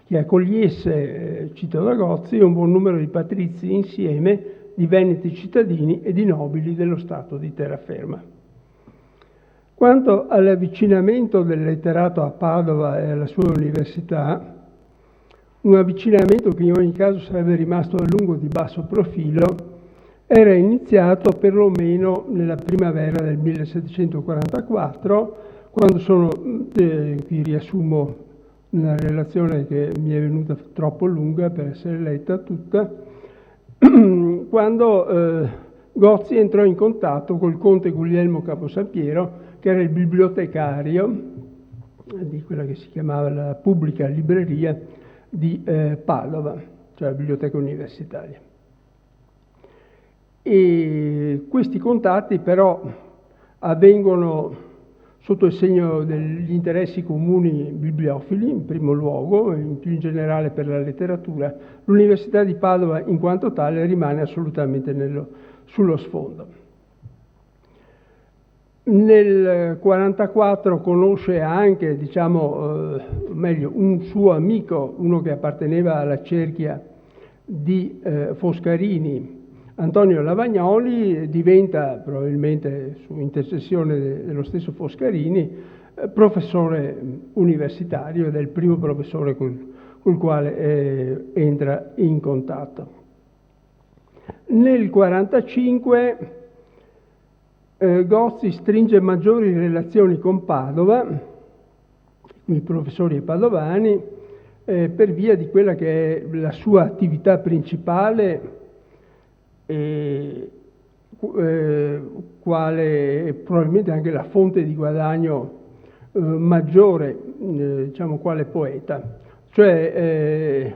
che accogliesse, cito da Gozzi, un buon numero di patrizi insieme di veneti cittadini e di nobili dello stato di terraferma. Quanto all'avvicinamento del letterato a Padova e alla sua università, un avvicinamento che in ogni caso sarebbe rimasto a lungo di basso profilo, era iniziato perlomeno nella primavera del 1744, quando qui riassumo una relazione che mi è venuta troppo lunga per essere letta tutta, quando Gozzi entrò in contatto col conte Guglielmo Caposampiero, che era il bibliotecario di quella che si chiamava la pubblica libreria di Padova, cioè la biblioteca universitaria. E questi contatti però avvengono sotto il segno degli interessi comuni bibliofili, in primo luogo, e più in generale per la letteratura. L'Università di Padova, in quanto tale, rimane assolutamente sullo sfondo. Nel 1944 conosce anche, meglio, un suo amico, uno che apparteneva alla cerchia di Foscarini, Antonio Lavagnoli, diventa, probabilmente su intercessione dello stesso Foscarini, professore universitario ed è il primo professore col quale entra in contatto. Nel 1945 Gozzi stringe maggiori relazioni con Padova, i professori padovani, per via di quella che è la sua attività principale, quale probabilmente anche la fonte di guadagno maggiore, quale poeta. Cioè,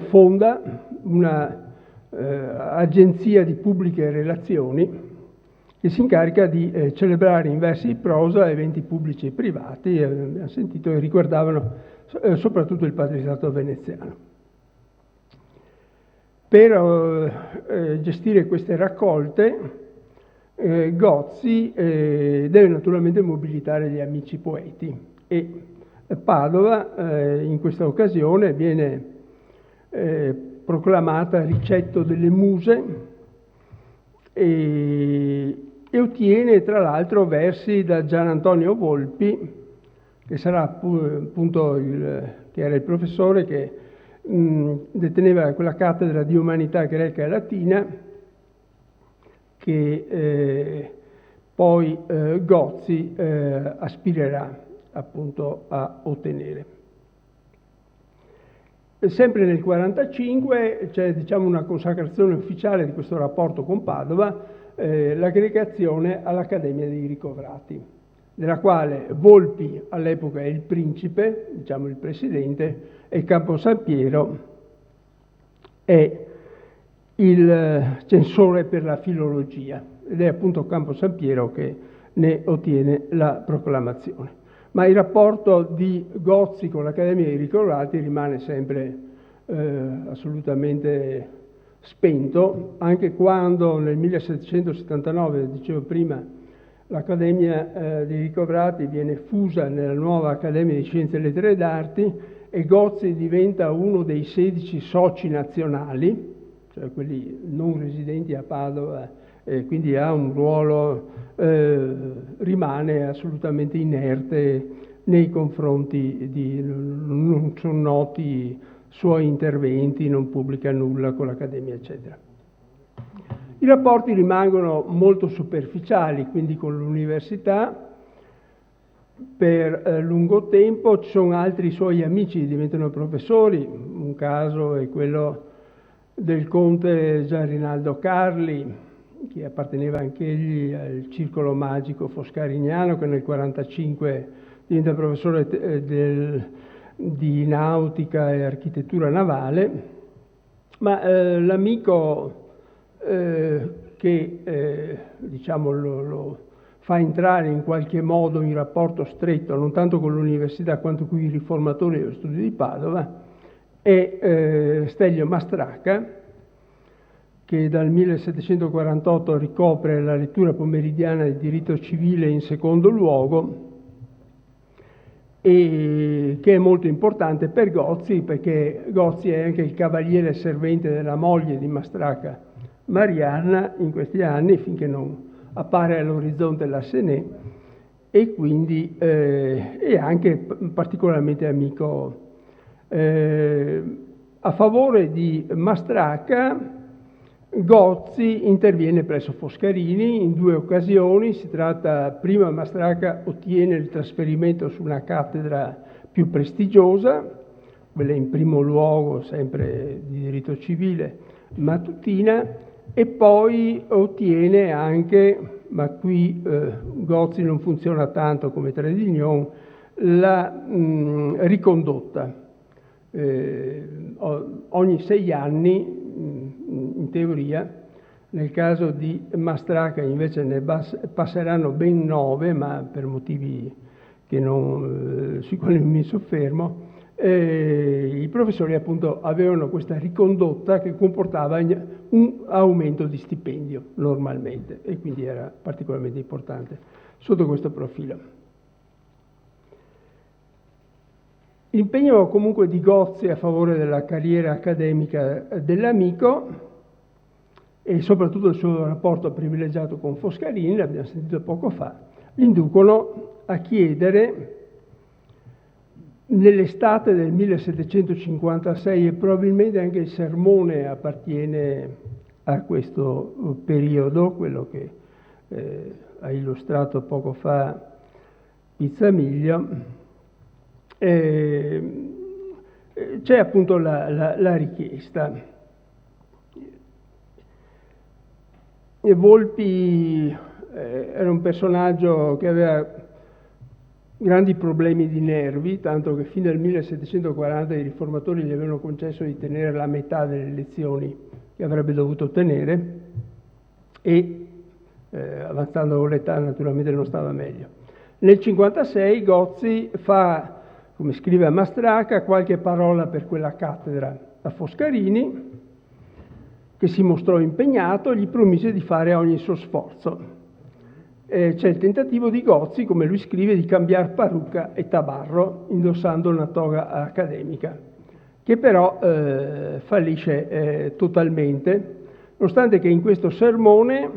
fonda una agenzia di pubbliche relazioni che si incarica di celebrare in versi di prosa eventi pubblici e privati, abbiamo sentito, che riguardavano soprattutto il patriziato veneziano. Per gestire queste raccolte Gozzi deve naturalmente mobilitare gli amici poeti e Padova in questa occasione viene proclamata ricetto delle muse e ottiene tra l'altro versi da Gian Antonio Volpi, che sarà appunto che era il professore che deteneva quella cattedra di umanità greca e latina che poi Gozzi aspirerà appunto a ottenere. Sempre nel 1945 c'è una consacrazione ufficiale di questo rapporto con Padova, l'aggregazione all'Accademia dei Ricovrati, della quale Volpi all'epoca è il principe, il presidente, e Campo San Piero è il censore per la filologia, ed è appunto Campo San Piero che ne ottiene la proclamazione. Ma il rapporto di Gozzi con l'Accademia dei Ricovrati rimane sempre assolutamente spento, anche quando nel 1779, dicevo prima, l'Accademia dei Ricovrati viene fusa nella nuova Accademia di Scienze, Lettere ed Arti e Gozzi diventa uno dei 16 soci nazionali, cioè quelli non residenti a Padova, quindi ha un ruolo, rimane assolutamente inerte nei confronti non sono noti suoi interventi, non pubblica nulla con l'Accademia, eccetera. I rapporti rimangono molto superficiali, quindi con l'università, per lungo tempo. Ci sono altri suoi amici che diventano professori, un caso è quello del conte Gian Rinaldo Carli, che apparteneva anch'egli al circolo magico foscarignano, che nel 1945 diventa professore di nautica e architettura navale, ma l'amico che lo fa entrare in qualche modo in rapporto stretto, non tanto con l'università quanto con i riformatori dello studio di Padova, è Stelio Mastracca, che dal 1748 ricopre la lettura pomeridiana di diritto civile in secondo luogo, e che è molto importante per Gozzi, perché Gozzi è anche il cavaliere servente della moglie di Mastracca, Marianna, in questi anni, finché non appare all'orizzonte la Séné, e quindi è anche particolarmente amico. A favore di Mastracca Gozzi interviene presso Foscarini in due occasioni. Si tratta, prima Mastracca ottiene il trasferimento su una cattedra più prestigiosa, quella in primo luogo sempre di diritto civile mattutina, e poi ottiene anche ma qui Gozzi non funziona tanto come Trédignon, la ricondotta. Ogni 6 anni, in teoria. Nel caso di Mastracca invece ne passeranno ben 9, ma per motivi sui quali non mi soffermo. I professori appunto avevano questa ricondotta che comportava un aumento di stipendio normalmente, e quindi era particolarmente importante sotto questo profilo. L'impegno comunque di Gozzi a favore della carriera accademica dell'amico e soprattutto il suo rapporto privilegiato con Foscarini, l'abbiamo sentito poco fa, inducono a chiedere nell'estate del 1756, e probabilmente anche il sermone appartiene a questo periodo, quello che ha illustrato poco fa Pizzamiglio, c'è appunto la richiesta. E Volpi era un personaggio che aveva grandi problemi di nervi, tanto che fino al 1740 i riformatori gli avevano concesso di tenere la metà delle lezioni che avrebbe dovuto tenere, e avanzando con l'età naturalmente non stava meglio. Nel 56 Gozzi fa, come scrive a Mastracca, qualche parola per quella cattedra a Foscarini, che si mostrò impegnato, gli promise di fare ogni suo sforzo. C'è il tentativo di Gozzi, come lui scrive, di cambiare parrucca e tabarro indossando una toga accademica, che però fallisce totalmente, nonostante che in questo sermone,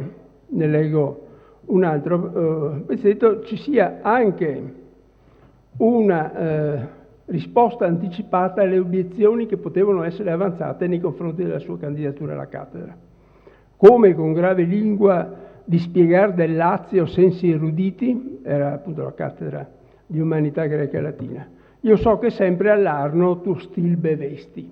ne leggo un altro pezzetto, ci sia anche una risposta anticipata alle obiezioni che potevano essere avanzate nei confronti della sua candidatura alla cattedra. Come con grave lingua dispiegar del Lazio sensi eruditi, era appunto la cattedra di umanità greca e latina. Io so che sempre all'Arno tu stil bevesti.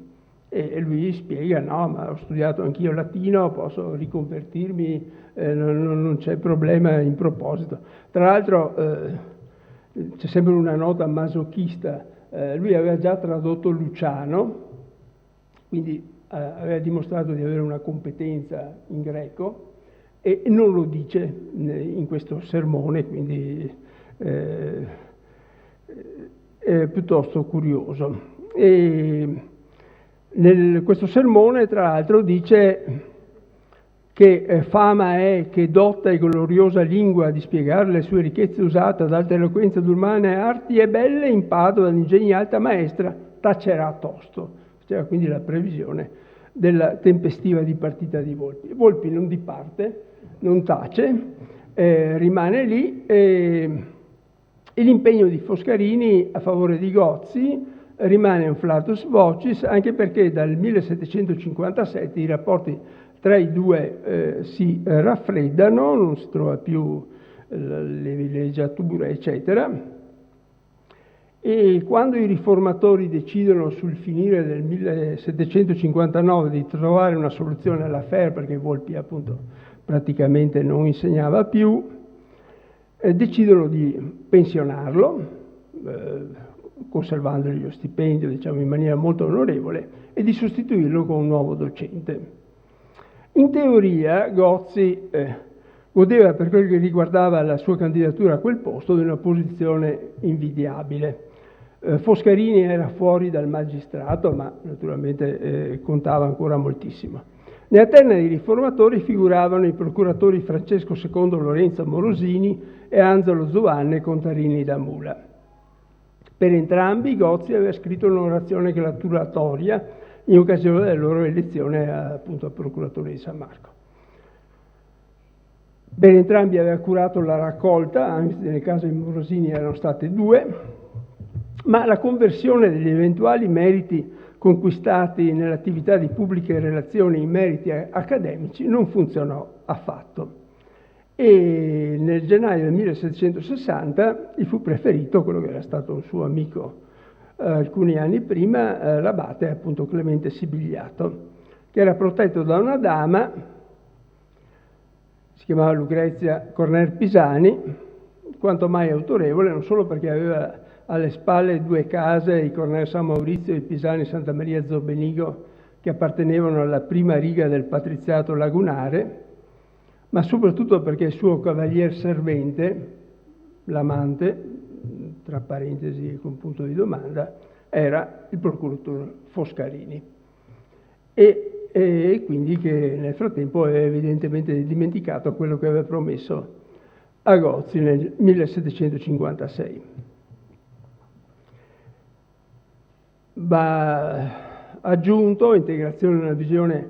E lui spiega, no, ma ho studiato anch'io latino, posso riconvertirmi, non c'è problema in proposito. Tra l'altro c'è sempre una nota masochista. Lui aveva già tradotto Luciano, quindi aveva dimostrato di avere una competenza in greco, e non lo dice in questo sermone, quindi è piuttosto curioso. E questo sermone, tra l'altro, dice che fama è che dotta e gloriosa lingua di spiegare le sue ricchezze usate ad alta eloquenza d'umane arti e belle in Padova d'ingegni alta maestra tacerà tosto. C'era quindi la previsione della tempestiva dipartita di Volpi. Volpi non diparte, non tace, rimane lì, e l'impegno di Foscarini a favore di Gozzi rimane un flatus vocis, anche perché dal 1757 i rapporti tra i due si raffreddano, non si trova più le villeggiature, eccetera. E quando i riformatori decidono sul finire del 1759 di trovare una soluzione all'affaire, perché Volpi appunto praticamente non insegnava più, decidono di pensionarlo, conservandogli lo stipendio, diciamo, in maniera molto onorevole, e di sostituirlo con un nuovo docente. In teoria Gozzi godeva, per quel che riguardava la sua candidatura a quel posto, di una posizione invidiabile. Foscarini era fuori dal magistrato, ma naturalmente contava ancora moltissimo. Nella terna dei riformatori figuravano i procuratori Francesco II Lorenzo Morosini e Anzalo Zuanne Contarini da Mula. Per entrambi Gozzi aveva scritto un'orazione gratulatoria in occasione della loro elezione appunto a procuratore di San Marco. Per entrambi aveva curato la raccolta, anche se nel caso di Morosini erano state 2, ma la conversione degli eventuali meriti conquistati nell'attività di pubbliche relazioni in meriti accademici non funzionò affatto. E nel gennaio del 1760 gli fu preferito quello che era stato un suo amico alcuni anni prima, l'abate appunto Clemente Sibigliato, che era protetto da una dama, si chiamava Lucrezia Corner Pisani, quanto mai autorevole, non solo perché aveva alle spalle 2 case, i Corner San Maurizio e i Pisani Santa Maria Zobenigo, che appartenevano alla prima riga del patriziato lagunare, ma soprattutto perché il suo cavalier servente, l'amante, tra parentesi con punto di domanda, era il procuratore Foscarini. E quindi che nel frattempo aveva evidentemente dimenticato quello che aveva promesso a Gozzi nel 1756. Va aggiunto, integrazione a una visione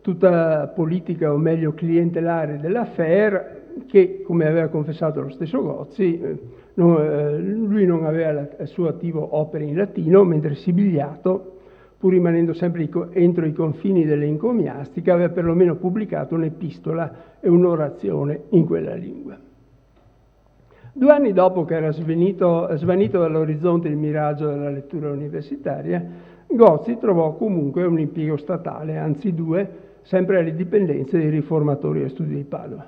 tutta politica o meglio clientelare dell'affaire, che come aveva confessato lo stesso Gozzi, lui non aveva al suo attivo opere in latino, mentre Sibiliato, pur rimanendo sempre entro i confini dell'encomiastica, aveva perlomeno pubblicato un'epistola e un'orazione in quella lingua. 2 anni dopo che era svanito dall'orizzonte il miraggio della lettura universitaria, Gozzi trovò comunque un impiego statale, anzi 2, sempre alle dipendenze dei riformatori a Studi di Padova.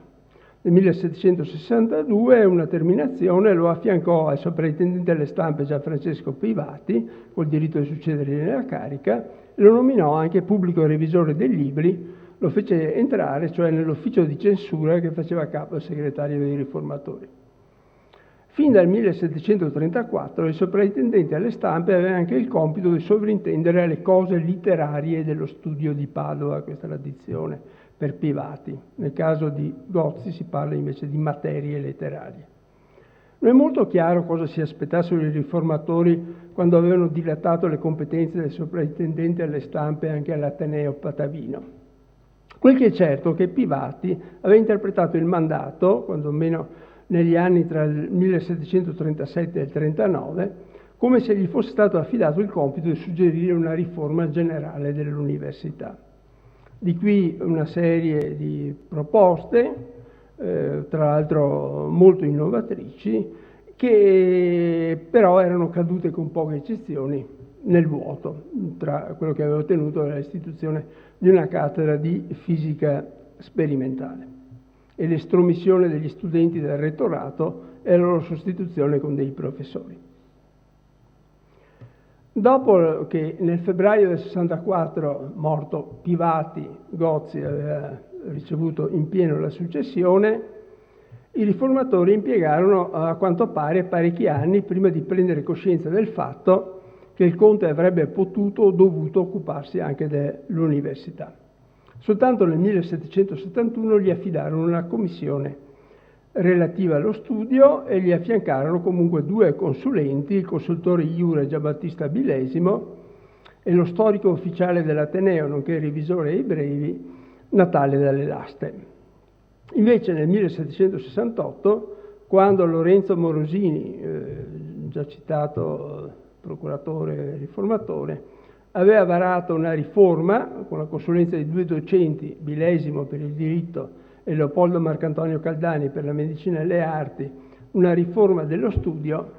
Nel 1762 una terminazione lo affiancò al sovrintendente alle stampe Gianfrancesco Pivati, col diritto di succedergli nella carica, e lo nominò anche pubblico revisore dei libri, lo fece entrare cioè nell'ufficio di censura che faceva capo al segretario dei riformatori. Fin dal 1734 il sovrintendente alle stampe aveva anche il compito di sovrintendere alle cose letterarie dello studio di Padova, questa è la dizione per Pivati. Nel caso di Gozzi si parla invece di materie letterarie. Non è molto chiaro cosa si aspettassero i riformatori quando avevano dilatato le competenze del sovrintendente alle stampe anche all'Ateneo Patavino. Quel che è certo è che Pivati aveva interpretato il mandato, quantomeno negli anni tra il 1737 e il 39, come se gli fosse stato affidato il compito di suggerire una riforma generale dell'università. Di qui una serie di proposte, tra l'altro molto innovatrici, che però erano cadute con poche eccezioni nel vuoto, tra quello che aveva ottenuto l'istituzione di una cattedra di fisica sperimentale e l'estromissione degli studenti dal rettorato e la loro sostituzione con dei professori. Dopo che nel febbraio del 64, morto Pivati, Gozzi aveva ricevuto in pieno la successione, i riformatori impiegarono a quanto pare parecchi anni prima di prendere coscienza del fatto che il conte avrebbe potuto o dovuto occuparsi anche dell'università. Soltanto nel 1771 gli affidarono una commissione relativa allo studio e gli affiancarono comunque 2 consulenti, il consultore iure Giambattista Bilesimo e lo storico ufficiale dell'Ateneo, nonché revisore ai brevi, Natale dalle Laste. Invece nel 1768, quando Lorenzo Morosini, già citato procuratore riformatore, aveva varato una riforma con la consulenza di 2 docenti, Bilesimo per il diritto e Leopoldo Marcantonio Caldani per la medicina e le arti, una riforma dello studio,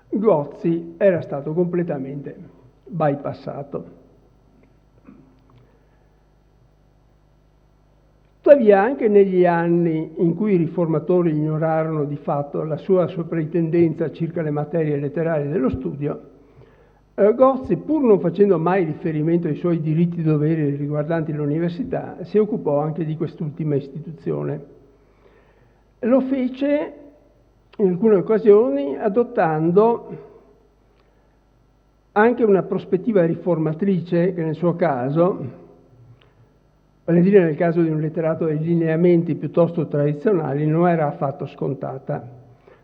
Gozzi era stato completamente bypassato. Tuttavia, anche negli anni in cui i riformatori ignorarono di fatto la sua sovrintendenza circa le materie letterarie dello studio, Gozzi, pur non facendo mai riferimento ai suoi diritti e doveri riguardanti l'università, si occupò anche di quest'ultima istituzione. Lo fece in alcune occasioni adottando anche una prospettiva riformatrice che nel suo caso, vale a dire nel caso di un letterato dai lineamenti piuttosto tradizionali, non era affatto scontata.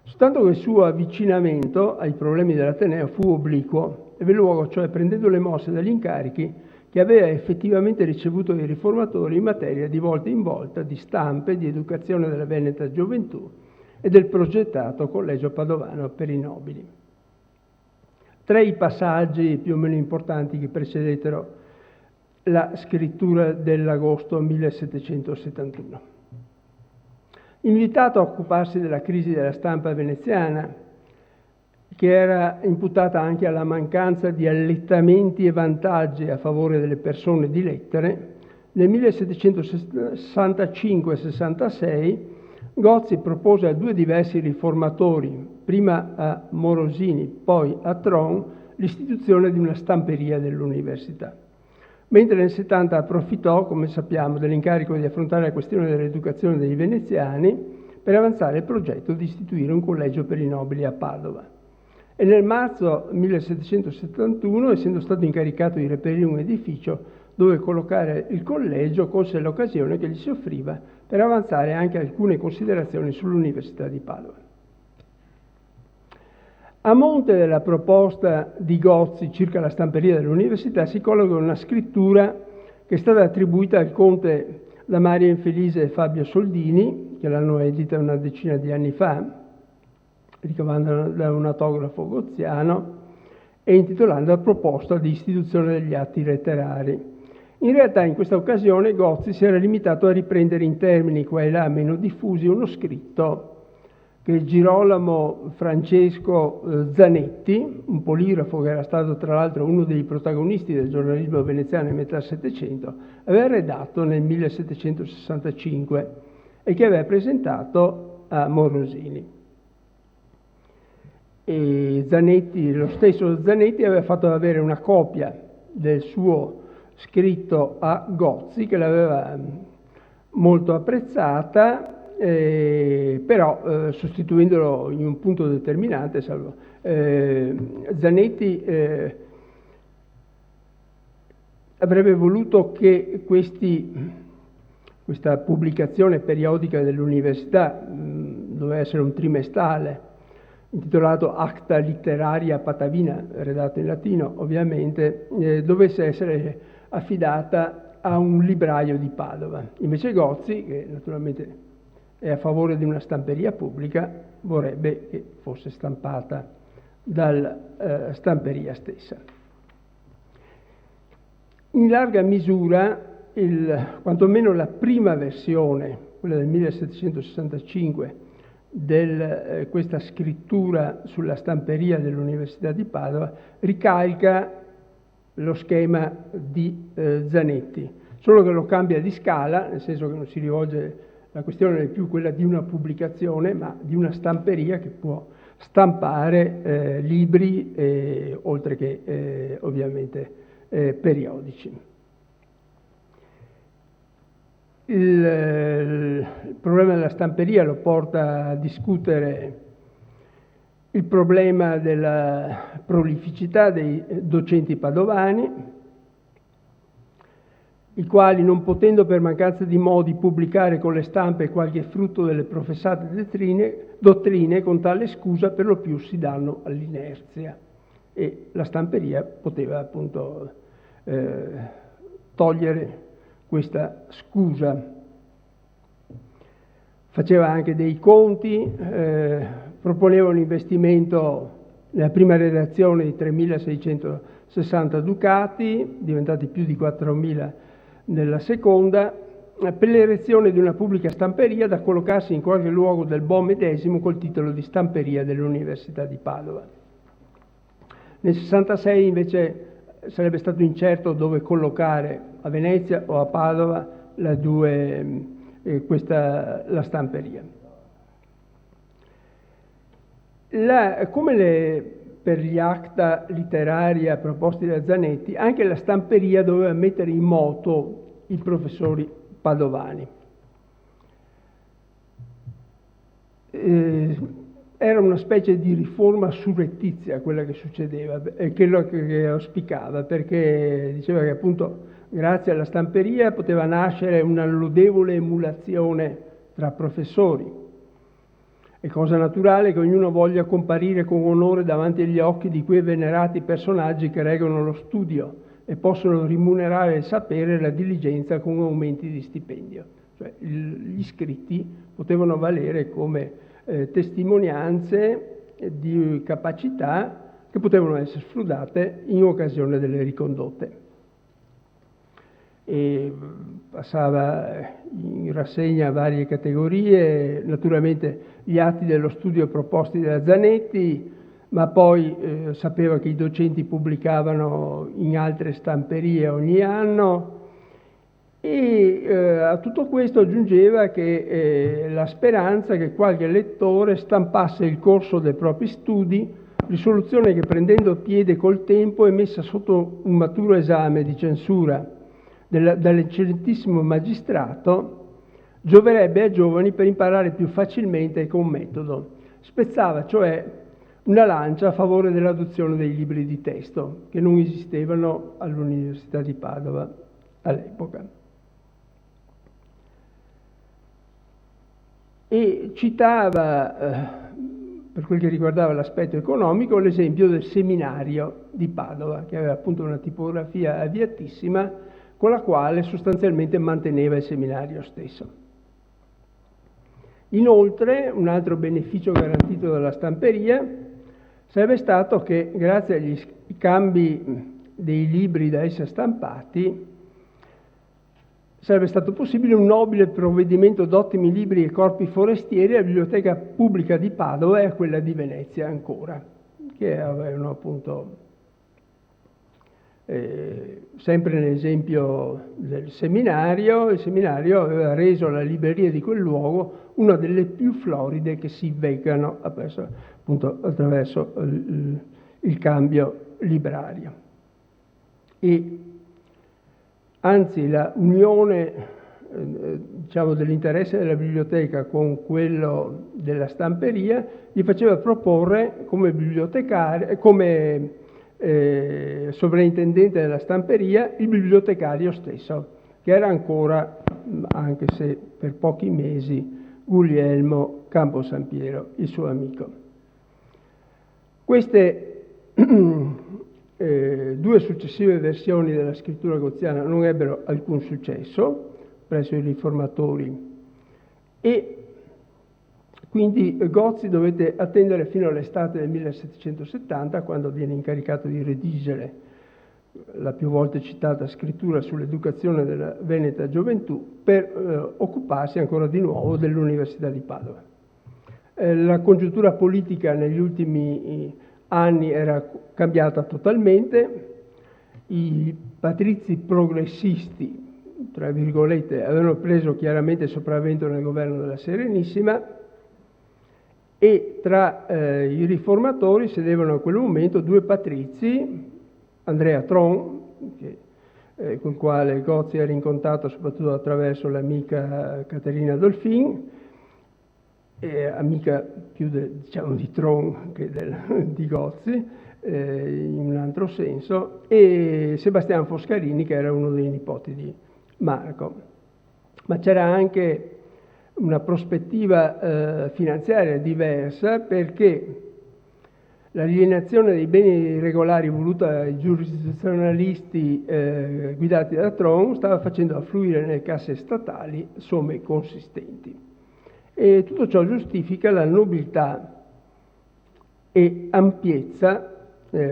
Soltanto che il suo avvicinamento ai problemi dell'Ateneo fu obliquo, ebbe luogo cioè prendendo le mosse dagli incarichi che aveva effettivamente ricevuto dai riformatori in materia di volta in volta di stampe, di educazione della veneta gioventù e del progettato Collegio Padovano per i nobili. 3 i passaggi più o meno importanti che precedettero la scrittura dell'agosto 1771. Invitato a occuparsi della crisi della stampa veneziana, che era imputata anche alla mancanza di allettamenti e vantaggi a favore delle persone di lettere, Nel 1765-66 Gozzi propose a due diversi riformatori, prima a Morosini, poi a Tron, l'istituzione di una stamperia dell'università. Mentre nel 70 approfittò, come sappiamo, dell'incarico di affrontare la questione dell'educazione dei veneziani per avanzare il progetto di istituire un collegio per i nobili a Padova. E nel marzo 1771, essendo stato incaricato di reperire un edificio dove collocare il collegio, colse l'occasione che gli si offriva per avanzare anche alcune considerazioni sull'Università di Padova. A monte della proposta di Gozzi circa la stamperia dell'università si colloca una scrittura che è stata attribuita al conte da Maria Infelice e Fabio Soldini, che l'hanno edita una decina di anni fa, ricavando da un autografo goziano, e intitolando la proposta di istituzione degli atti letterari. In realtà in questa occasione Gozzi si era limitato a riprendere in termini qua e là meno diffusi uno scritto che Girolamo Francesco Zanetti, un polirafo che era stato tra l'altro uno dei protagonisti del giornalismo veneziano in metà Settecento, aveva redatto nel 1765 e che aveva presentato a Morosini. E Zanetti, lo stesso Zanetti, aveva fatto avere una copia del suo scritto a Gozzi, che l'aveva molto apprezzata, però sostituendolo in un punto determinante, Zanetti avrebbe voluto che questa pubblicazione periodica dell'università, doveva essere un trimestrale, intitolato Acta Literaria Patavina, redatto in latino ovviamente, dovesse essere affidata a un libraio di Padova. Invece Gozzi, che naturalmente è a favore di una stamperia pubblica, vorrebbe che fosse stampata dalla stamperia stessa. In larga misura, quantomeno la prima versione, quella del 1765, questa scrittura sulla stamperia dell'Università di Padova, ricalca lo schema di Zanetti, solo che lo cambia di scala, nel senso che non si rivolge, la questione non è più quella di una pubblicazione, ma di una stamperia che può stampare libri, oltre che ovviamente periodici. Il problema della stamperia lo porta a discutere il problema della prolificità dei docenti padovani, i quali, non potendo per mancanza di modi pubblicare con le stampe qualche frutto delle professate dottrine, con tale scusa per lo più si danno all'inerzia. E la stamperia poteva appunto togliere questa scusa. Faceva anche dei conti, proponeva un investimento nella prima redazione di 3.660 ducati, diventati più di 4.000 nella seconda, per l'erezione di una pubblica stamperia da collocarsi in qualche luogo del Bo medesimo col titolo di Stamperia dell'Università di Padova. Nel 66 invece sarebbe stato incerto dove collocare, a Venezia o a Padova, la stamperia. Per gli acta literaria proposti da Zanetti, anche la stamperia doveva mettere in moto i professori padovani. Era una specie di riforma surrettizia quella che succedeva, e quello che auspicava, perché diceva che appunto grazie alla stamperia poteva nascere una lodevole emulazione tra professori. È cosa naturale che ognuno voglia comparire con onore davanti agli occhi di quei venerati personaggi che reggono lo studio e possono rimunerare il sapere e la diligenza con aumenti di stipendio. Cioè, gli iscritti potevano valere come testimonianze di capacità che potevano essere sfruttate in occasione delle ricondotte. E passava in rassegna varie categorie, naturalmente gli atti dello studio proposti da Zanetti, ma poi sapeva che i docenti pubblicavano in altre stamperie ogni anno A tutto questo aggiungeva che la speranza che qualche lettore stampasse il corso dei propri studi, risoluzione che prendendo piede col tempo e messa sotto un maturo esame di censura dall'eccellentissimo magistrato, gioverebbe ai giovani per imparare più facilmente e con metodo. Spezzava cioè una lancia a favore dell'adozione dei libri di testo, che non esistevano all'Università di Padova all'epoca. E citava, per quel che riguardava l'aspetto economico, l'esempio del seminario di Padova, che aveva appunto una tipografia avviatissima con la quale sostanzialmente manteneva il seminario stesso. Inoltre, un altro beneficio garantito dalla stamperia sarebbe stato che, grazie agli scambi dei libri da essa stampati, sarebbe stato possibile un nobile provvedimento d'ottimi libri e corpi forestieri alla Biblioteca Pubblica di Padova e a quella di Venezia ancora, che avevano appunto, sempre nell'esempio del seminario, il seminario aveva reso la libreria di quel luogo una delle più floride che si veggano appunto attraverso il cambio librario. E anzi, la unione dell'interesse della biblioteca con quello della stamperia gli faceva proporre come bibliotecario, come sovrintendente della stamperia, il bibliotecario stesso, che era ancora, anche se per pochi mesi, Guglielmo Camposampiero, il suo amico. Queste due successive versioni della scrittura goziana non ebbero alcun successo presso i riformatori e quindi Gozzi dovette attendere fino all'estate del 1770, quando viene incaricato di redigere la più volte citata scrittura sull'educazione della veneta gioventù, per occuparsi ancora di nuovo dell'Università di Padova. La congiuntura politica negli ultimi anni era cambiata totalmente, i patrizi progressisti, tra virgolette, avevano preso chiaramente il sopravvento nel governo della Serenissima e tra i riformatori sedevano a quel momento due patrizi, Andrea Tron, con il quale Gozzi era in contatto soprattutto attraverso l'amica Caterina Dolfin, amica più di Tron che di Gozzi, in un altro senso, e Sebastiano Foscarini, che era uno dei nipoti di Marco. Ma c'era anche una prospettiva finanziaria diversa, perché l'alienazione dei beni regolari voluta dai giurisdizionalisti guidati da Tron stava facendo affluire nelle casse statali somme consistenti. E tutto ciò giustifica la nobiltà e ampiezza,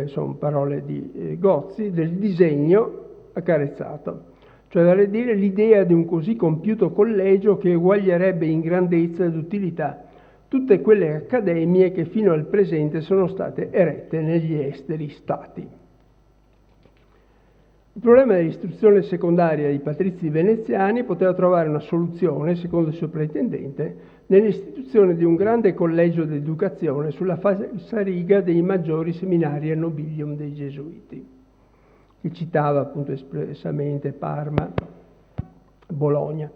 sono parole di Gozzi, del disegno accarezzato, cioè vale a dire l'idea di un così compiuto collegio che eguaglierebbe in grandezza ed utilità tutte quelle accademie che fino al presente sono state erette negli esteri stati. Il problema dell'istruzione secondaria dei patrizi veneziani poteva trovare una soluzione, secondo il sovrintendente, nell'istituzione di un grande collegio di educazione sulla falsariga dei maggiori seminari a nobilium dei Gesuiti, che citava appunto espressamente Parma, Bologna.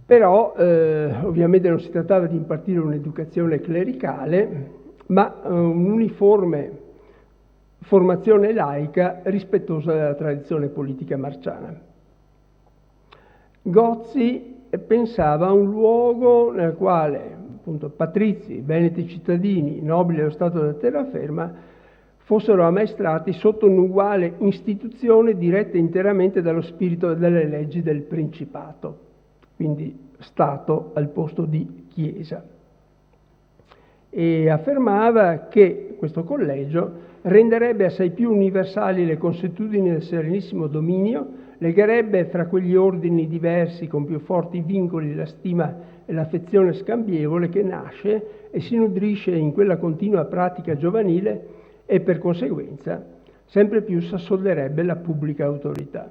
Però ovviamente non si trattava di impartire un'educazione clericale, ma un'uniforme formazione laica rispettosa della tradizione politica marciana. Gozzi pensava a un luogo nel quale appunto patrizi, veneti cittadini, nobili dello stato della terraferma fossero ammaestrati sotto un'uguale istituzione diretta interamente dallo spirito delle leggi del Principato, quindi Stato al posto di Chiesa. E affermava che questo collegio renderebbe assai più universali le consuetudini del Serenissimo Dominio, legherebbe fra quegli ordini diversi con più forti vincoli la stima e l'affezione scambievole che nasce e si nutrisce in quella continua pratica giovanile e per conseguenza sempre più s'assolderebbe la pubblica autorità.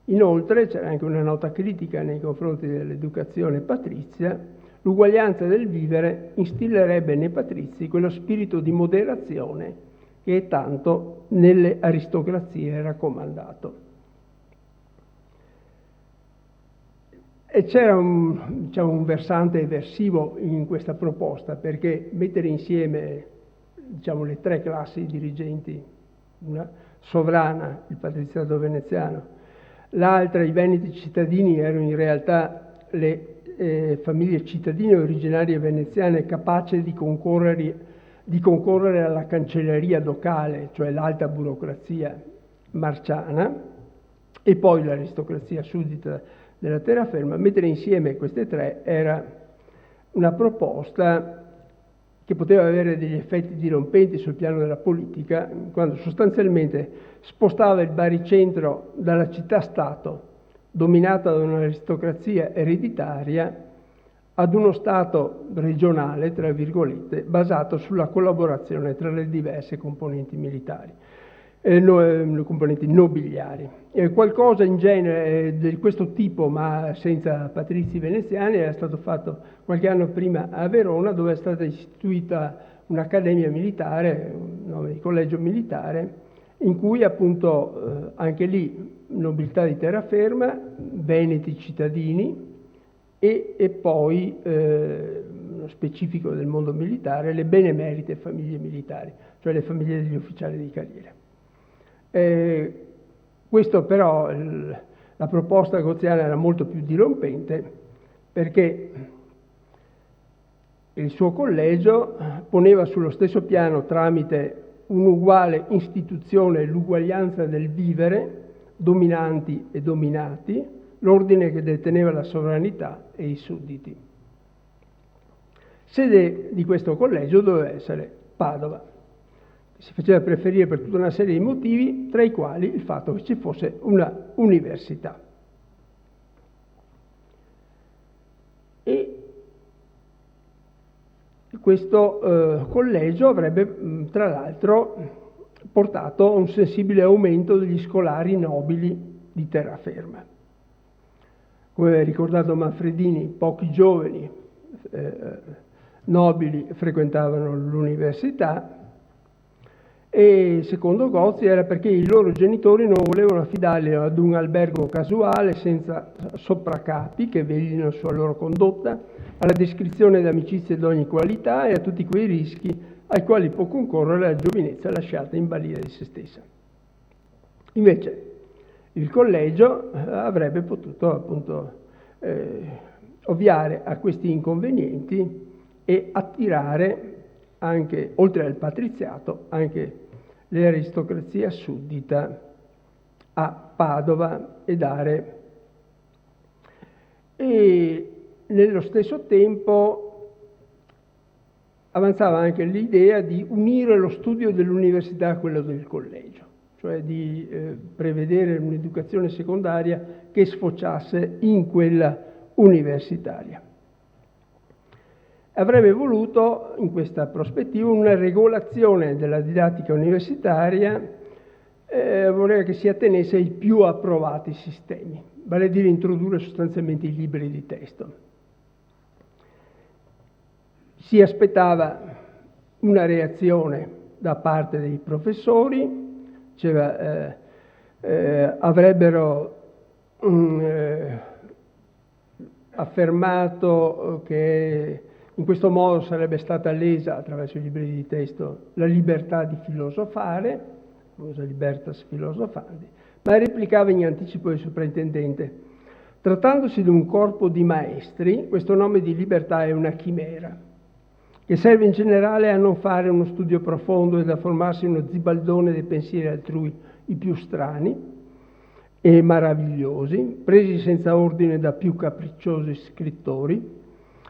Inoltre c'era anche una nota critica nei confronti dell'educazione patrizia: l'uguaglianza del vivere instillerebbe nei patrizi quello spirito di moderazione che tanto nelle aristocrazie era raccomandato. E c'era un versante eversivo in questa proposta, perché mettere insieme le tre classi dirigenti, una sovrana, il patriziato veneziano, l'altra, i veneti cittadini, erano in realtà le famiglie cittadine originarie veneziane capaci di concorrere alla cancelleria docale, cioè l'alta burocrazia marciana, e poi l'aristocrazia suddita della terraferma. Mettere insieme queste tre era una proposta che poteva avere degli effetti dirompenti sul piano della politica, quando sostanzialmente spostava il baricentro dalla città-stato, dominata da un'aristocrazia ereditaria, ad uno Stato regionale, tra virgolette, basato sulla collaborazione tra le diverse componenti militari, componenti nobiliari. Qualcosa in genere di questo tipo, ma senza patrizi veneziani, era stato fatto qualche anno prima a Verona, dove è stata istituita un'accademia militare, il nome di collegio militare, in cui appunto anche lì nobiltà di terraferma, veneti cittadini e poi, specifico del mondo militare, le benemerite famiglie militari, cioè le famiglie degli ufficiali di carriera. Questo però, la proposta goziana era molto più dirompente, perché il suo collegio poneva sullo stesso piano, tramite un'uguale istituzione, l'uguaglianza del vivere, dominanti e dominati, l'ordine che deteneva la sovranità e i sudditi. Sede di questo collegio doveva essere Padova. Si faceva preferire per tutta una serie di motivi, tra i quali il fatto che ci fosse una università. E questo collegio avrebbe, tra l'altro, portato a un sensibile aumento degli scolari nobili di terraferma. Come aveva ricordato Manfredini, pochi giovani nobili frequentavano l'università, e secondo Gozzi era perché i loro genitori non volevano affidarli ad un albergo casuale senza sopracapi che veglino sulla loro condotta, alla descrizione di amicizie di ogni qualità e a tutti quei rischi ai quali può concorrere la giovinezza lasciata in balia di se stessa. Invece il collegio avrebbe potuto appunto ovviare a questi inconvenienti e attirare anche, oltre al patriziato, anche l'aristocrazia suddita a Padova e dare. E nello stesso tempo avanzava anche l'idea di unire lo studio dell'università a quello del collegio, cioè di prevedere un'educazione secondaria che sfociasse in quella universitaria. Avrebbe voluto, in questa prospettiva, una regolazione della didattica universitaria, voleva che si attenesse ai più approvati sistemi, vale a dire introdurre sostanzialmente i libri di testo. Si aspettava una reazione da parte dei professori, cioè, avrebbero affermato che in questo modo sarebbe stata lesa, attraverso i libri di testo, la libertà di filosofare, la famosa libertas philosophandi, ma replicava in anticipo il soprintendente: trattandosi di un corpo di maestri, questo nome di libertà è una chimera, che serve in generale a non fare uno studio profondo ed a formarsi uno zibaldone dei pensieri altrui, i più strani e meravigliosi, presi senza ordine da più capricciosi scrittori,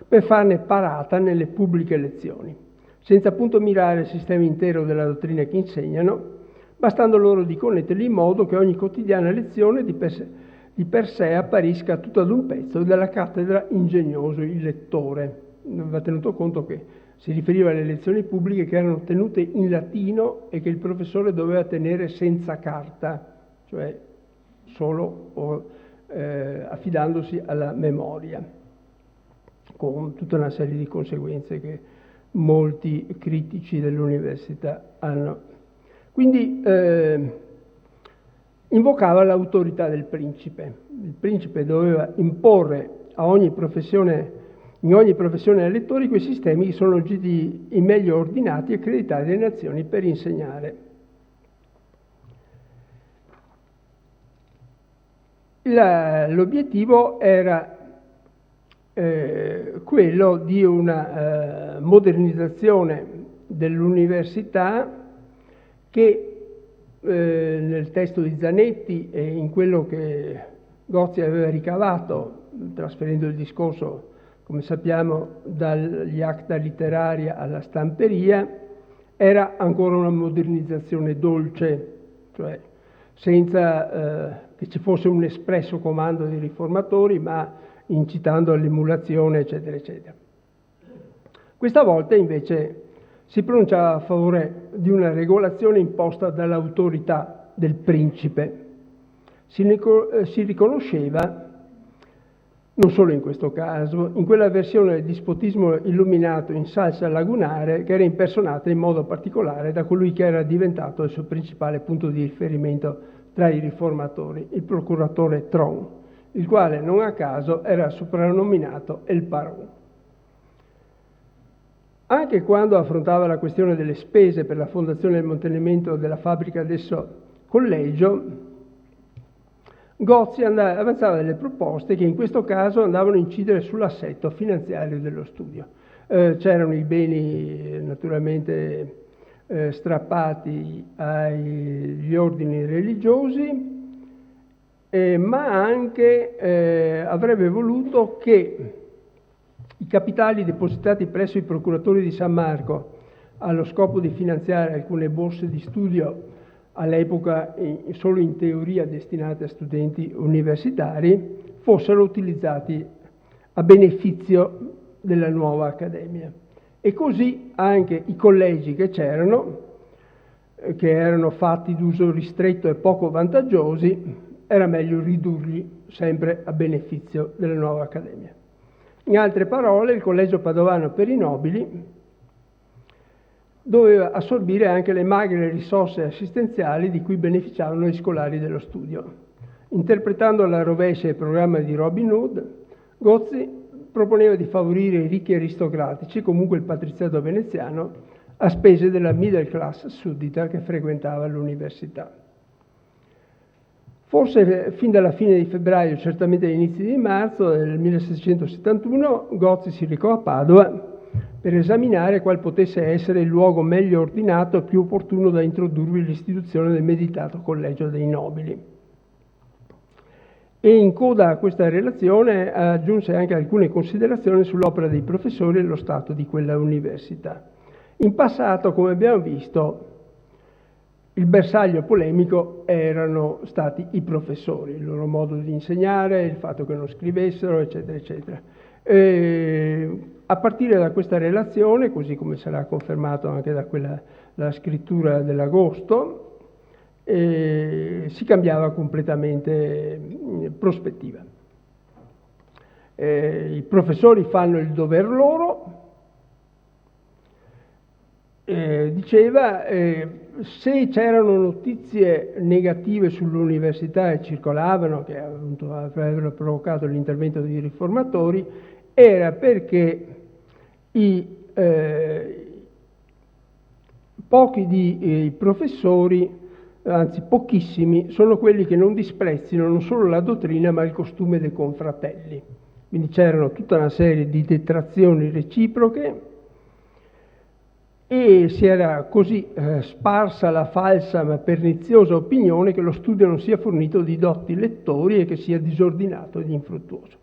per farne parata nelle pubbliche lezioni, senza appunto mirare il sistema intero della dottrina che insegnano, bastando loro di connetterli in modo che ogni quotidiana lezione di per sé apparisca tutto ad un pezzo della cattedra ingegnoso il lettore. Va tenuto conto che si riferiva alle lezioni pubbliche che erano tenute in latino e che il professore doveva tenere senza carta, cioè solo affidandosi alla memoria, con tutta una serie di conseguenze che molti critici dell'università hanno. Quindi invocava l'autorità del principe. Il principe doveva imporre in ogni professione ai lettori quei sistemi che sono giudicati i meglio ordinati e accreditati dalle nazioni per insegnare. L'obiettivo era quello di una modernizzazione dell'università che nel testo di Zanetti e in quello che Gozzi aveva ricavato, trasferendo il discorso, come sappiamo, dagli acta literaria alla stamperia, era ancora una modernizzazione dolce, cioè senza che ci fosse un espresso comando dei riformatori, ma incitando all'emulazione, eccetera, eccetera. Questa volta invece si pronunciava a favore di una regolazione imposta dall'autorità del principe. Si riconosceva, non solo in questo caso, in quella versione del dispotismo illuminato in salsa lagunare che era impersonata in modo particolare da colui che era diventato il suo principale punto di riferimento tra i riformatori, il procuratore Tron, il quale non a caso era soprannominato El Parón. Anche quando affrontava la questione delle spese per la fondazione e il mantenimento della fabbrica adesso collegio, Gozzi avanzava delle proposte che in questo caso andavano a incidere sull'assetto finanziario dello studio. C'erano i beni naturalmente strappati agli ordini religiosi, ma anche avrebbe voluto che i capitali depositati presso i procuratori di San Marco allo scopo di finanziare alcune borse di studio all'epoca solo in teoria destinate a studenti universitari fossero utilizzati a beneficio della nuova accademia. E così anche i collegi che c'erano, che erano fatti d'uso ristretto e poco vantaggiosi, era meglio ridurli sempre a beneficio della nuova accademia. In altre parole, il Collegio Padovano per i Nobili doveva assorbire anche le magre risorse assistenziali di cui beneficiavano gli scolari dello studio. Interpretando alla rovescia il programma di Robin Hood, Gozzi proponeva di favorire i ricchi aristocratici, comunque il patriziato veneziano, a spese della middle class suddita che frequentava l'università. Forse fin dalla fine di febbraio, certamente agli inizi di marzo del 1671, Gozzi si recò a Padova per esaminare qual potesse essere il luogo meglio ordinato e più opportuno da introdurvi l'istituzione del meditato Collegio dei Nobili. E in coda a questa relazione aggiunse anche alcune considerazioni sull'opera dei professori e lo stato di quella università. In passato, come abbiamo visto, il bersaglio polemico erano stati i professori, il loro modo di insegnare, il fatto che non scrivessero, eccetera, eccetera. A partire da questa relazione, così come sarà confermato anche da la scrittura dell'agosto, si cambiava completamente prospettiva. I professori fanno il dover loro, diceva, se c'erano notizie negative sull'università e circolavano, che appunto avrebbero provocato l'intervento dei riformatori, era perché pochi di professori, anzi pochissimi, sono quelli che non disprezzino non solo la dottrina ma il costume dei confratelli. Quindi c'erano tutta una serie di detrazioni reciproche e si era così sparsa la falsa ma perniziosa opinione che lo studio non sia fornito di dotti lettori e che sia disordinato ed infruttuoso.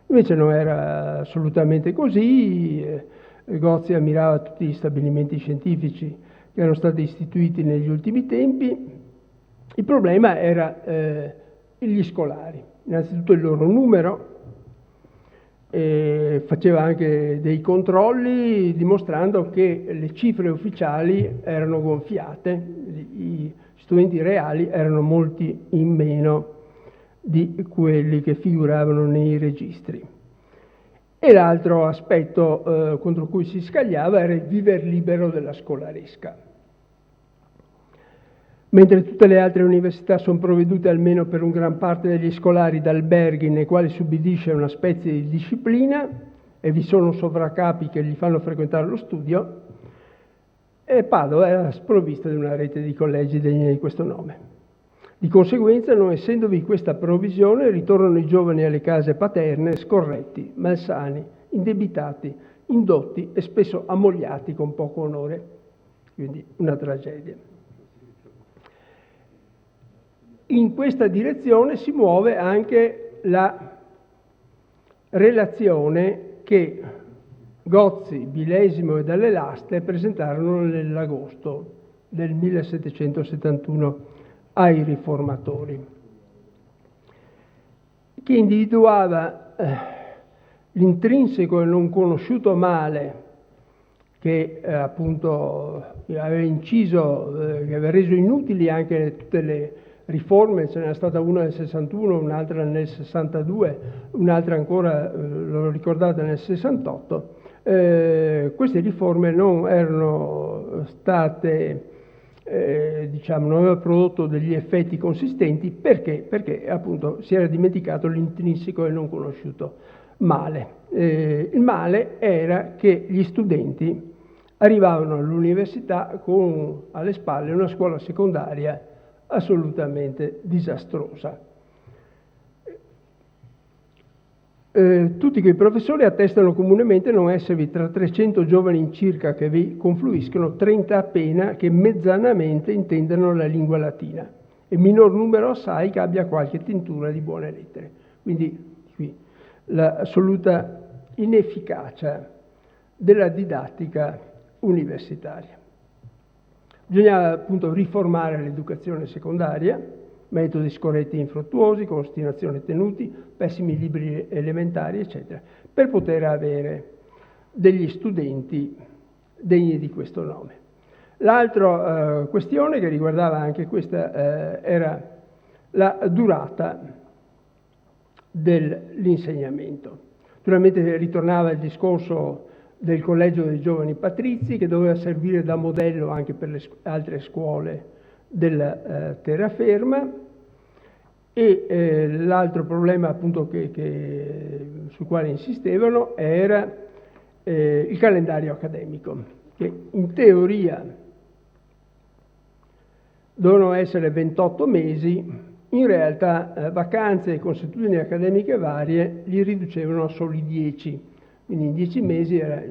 Invece non era assolutamente così. Gozzi ammirava tutti gli stabilimenti scientifici che erano stati istituiti negli ultimi tempi. Il problema era gli scolari, innanzitutto il loro numero. Faceva anche dei controlli dimostrando che le cifre ufficiali erano gonfiate, gli studenti reali erano molti in meno. di quelli che figuravano nei registri. E l'altro aspetto contro cui si scagliava era il viver libero della scolaresca. Mentre tutte le altre università sono provvedute almeno per un gran parte degli scolari da alberghi nei quali subbidisce una specie di disciplina e vi sono sovraccapi che gli fanno frequentare lo studio, e Padova era sprovvista di una rete di collegi degni di questo nome. Di conseguenza, non essendovi questa provvisione, ritornano i giovani alle case paterne scorretti, malsani, indebitati, indotti e spesso ammogliati con poco onore. Quindi una tragedia. In questa direzione si muove anche la relazione che Gozzi, Bilesimo e Dalle Laste presentarono nell'agosto del 1771 ai riformatori, che individuava l'intrinseco e non conosciuto male che appunto aveva inciso, che aveva reso inutili anche tutte le riforme. Ce n'era stata una nel 61, un'altra nel 62, un'altra ancora, l'ho ricordata, nel 68. Queste riforme non erano state, non aveva prodotto degli effetti consistenti perché appunto si era dimenticato l'intrinseco e non conosciuto male. Il male era che gli studenti arrivavano all'università con alle spalle una scuola secondaria assolutamente disastrosa. Tutti quei professori attestano comunemente non esservi tra 300 giovani circa che vi confluiscono 30 appena che mezzanamente intendano la lingua latina e minor numero assai che abbia qualche tintura di buone lettere. Quindi qui l'assoluta inefficacia della didattica universitaria. Bisognava appunto riformare l'educazione secondaria, metodi scorretti e infruttuosi, con ostinazione tenuti, pessimi libri elementari, eccetera, per poter avere degli studenti degni di questo nome. L'altra questione che riguardava anche questa era la durata dell'insegnamento. Naturalmente ritornava il discorso del Collegio dei Giovani Patrizi, che doveva servire da modello anche per le altre scuole della terraferma, e l'altro problema appunto sul quale insistevano era il calendario accademico, che in teoria dovevano essere 28 mesi, in realtà vacanze e consuetudini accademiche varie li riducevano a soli 10, quindi in 10 mesi era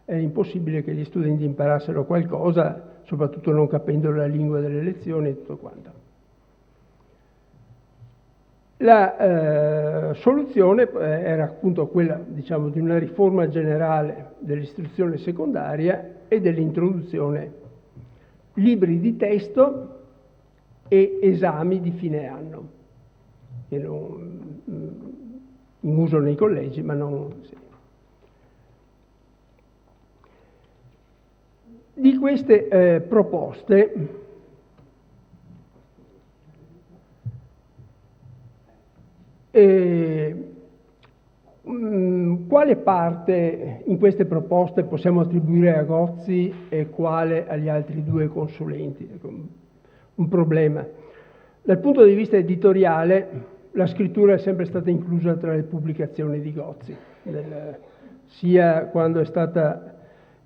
impossibile che gli studenti imparassero qualcosa, soprattutto non capendo la lingua delle lezioni e tutto quanto. La soluzione era appunto quella, diciamo, di una riforma generale dell'istruzione secondaria e dell'introduzione libri di testo e esami di fine anno, che non, in uso nei collegi, ma non... Sì. Di queste proposte quale parte in queste proposte possiamo attribuire a Gozzi e quale agli altri due consulenti? Un problema. Dal punto di vista editoriale, la scrittura è sempre stata inclusa tra le pubblicazioni di Gozzi, sia quando è stata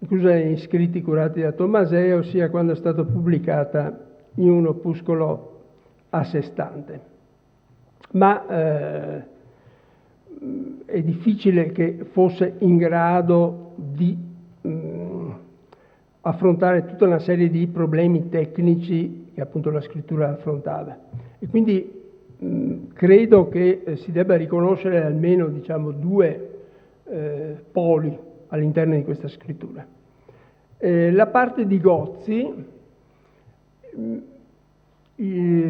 inclusa negli scritti curati da Tommaseo, sia quando è stata pubblicata in un opuscolo a sé stante. Ma è difficile che fosse in grado di affrontare tutta una serie di problemi tecnici che appunto la scrittura affrontava. E quindi credo che si debba riconoscere almeno, diciamo, due poli all'interno di questa scrittura. La parte di Gozzi,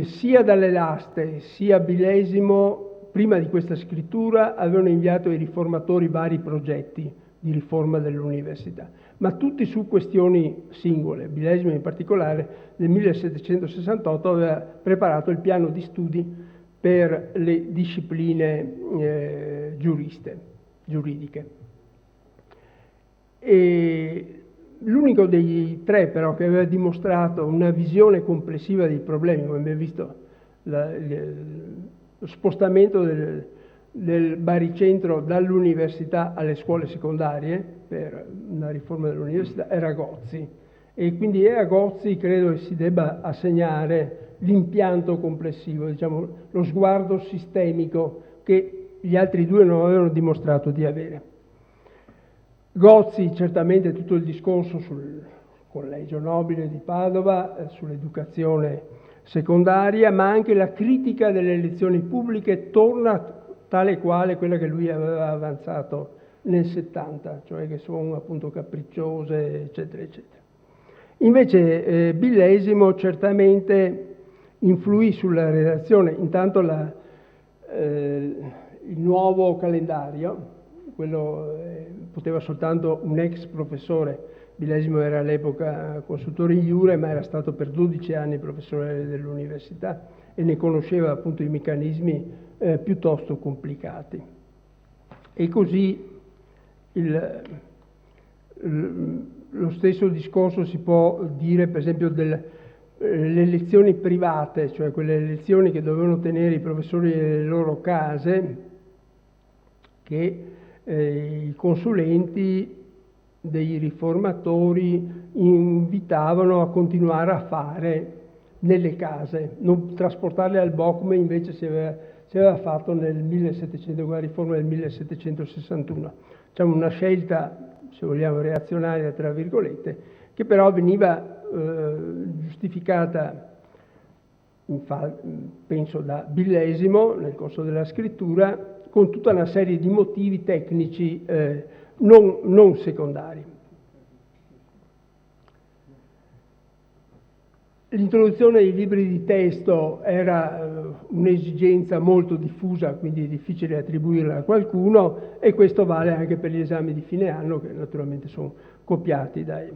sia Dalle Laste sia Bilesimo, prima di questa scrittura, avevano inviato ai riformatori vari progetti di riforma dell'università, ma tutti su questioni singole. Bilesimo in particolare nel 1768 aveva preparato il piano di studi per le discipline giuridiche. E l'unico dei tre però che aveva dimostrato una visione complessiva dei problemi, come abbiamo visto lo spostamento del baricentro dall'università alle scuole secondarie per una riforma dell'università, era Gozzi. E quindi a Gozzi credo che si debba assegnare l'impianto complessivo, diciamo, lo sguardo sistemico che gli altri due non avevano dimostrato di avere. Gozzi certamente tutto il discorso sul Collegio Nobile di Padova, sull'educazione secondaria, ma anche la critica delle elezioni pubbliche torna tale quale quella che lui aveva avanzato nel 70, cioè che sono appunto capricciose, eccetera, eccetera. Invece Billesimo certamente influì sulla redazione, intanto il nuovo calendario, quello poteva soltanto un ex professore. Billesimo era all'epoca consultore in iure, ma era stato per 12 anni professore dell'università e ne conosceva appunto i meccanismi piuttosto complicati. E così lo stesso discorso si può dire per esempio delle lezioni private, cioè quelle lezioni che dovevano tenere i professori nelle loro case, che i consulenti dei riformatori invitavano a continuare a fare nelle case, non trasportarle al BOC come invece si aveva fatto con la riforma del 1761. Diciamo una scelta, se vogliamo, reazionaria, tra virgolette, che però veniva giustificata, penso da Billesimo nel corso della scrittura, con tutta una serie di motivi tecnici non secondari. L'introduzione dei libri di testo era un'esigenza molto diffusa, quindi è difficile attribuirla a qualcuno, e questo vale anche per gli esami di fine anno, che naturalmente sono copiati dai.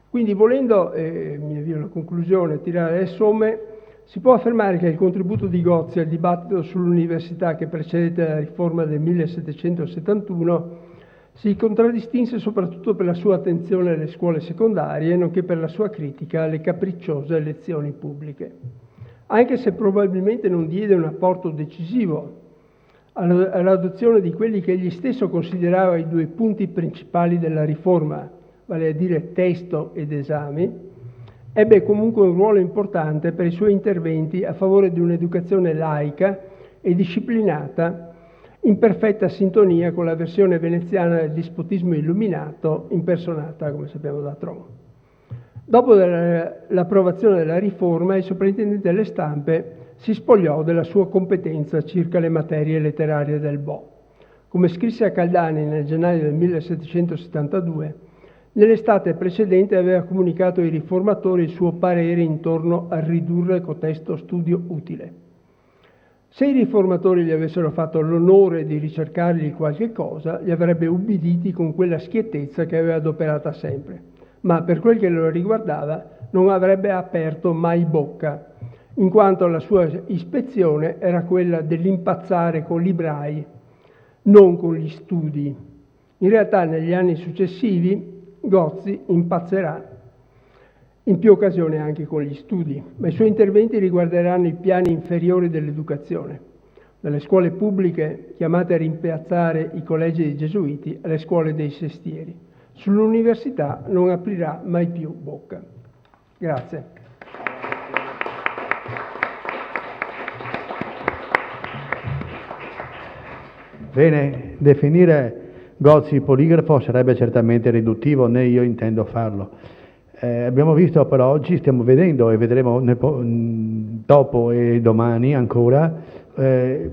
Quindi volendo, mi avvio alla conclusione, tirare le somme, si può affermare che il contributo di Gozzi al dibattito sull'università che precedette la riforma del 1771 si contraddistinse soprattutto per la sua attenzione alle scuole secondarie, nonché per la sua critica alle capricciose elezioni pubbliche. Anche se probabilmente non diede un apporto decisivo all'adozione di quelli che egli stesso considerava i due punti principali della riforma, vale a dire testo ed esami, ebbe comunque un ruolo importante per i suoi interventi a favore di un'educazione laica e disciplinata, in perfetta sintonia con la versione veneziana del dispotismo illuminato, impersonata, come sappiamo, da Tron. Dopo l'approvazione della riforma, il sovrintendente delle stampe si spogliò della sua competenza circa le materie letterarie del Bo. Come scrisse a Caldani nel gennaio del 1772, nell'estate precedente aveva comunicato ai riformatori il suo parere intorno a ridurre cotesto studio utile. Se i riformatori gli avessero fatto l'onore di ricercargli qualche cosa, li avrebbe ubbiditi con quella schiettezza che aveva adoperata sempre, ma per quel che lo riguardava non avrebbe aperto mai bocca, in quanto la sua ispezione era quella dell'impazzare con i librai, non con gli studi. In realtà negli anni successivi Gozzi impazzerà in più occasioni anche con gli studi, ma i suoi interventi riguarderanno i piani inferiori dell'educazione, dalle scuole pubbliche chiamate a rimpiazzare i collegi dei gesuiti alle scuole dei sestieri. Sull'università non aprirà mai più bocca. Grazie. Bene, definire Gozzi poligrafo sarebbe certamente riduttivo, né io intendo farlo. Abbiamo visto però oggi, stiamo vedendo e vedremo dopo e domani ancora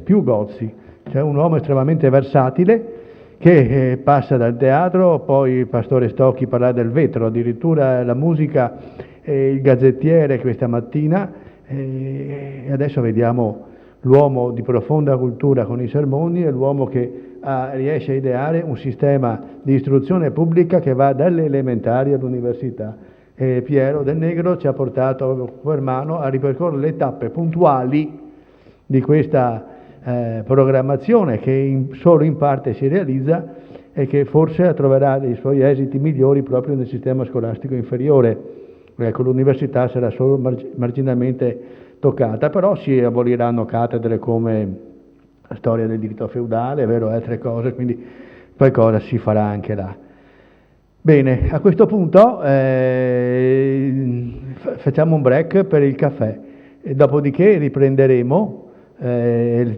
più Gozzi, cioè un uomo estremamente versatile che passa dal teatro, poi il Pastore Stocchi parla del vetro, addirittura la musica, il gazzettiere questa mattina, e adesso vediamo l'uomo di profonda cultura con i sermoni e l'uomo che riesce a ideare un sistema di istruzione pubblica che va dalle elementari all'università. Piero Del Negro ci ha portato per mano a ripercorrere le tappe puntuali di questa programmazione che solo in parte si realizza e che forse troverà i suoi esiti migliori proprio nel sistema scolastico inferiore. Ecco, l'università sarà solo marginalmente toccata, però si aboliranno cattedre come la storia del diritto feudale, vero, altre cose, quindi qualcosa si farà anche là. Bene, a questo punto facciamo un break per il caffè, e dopodiché riprenderemo,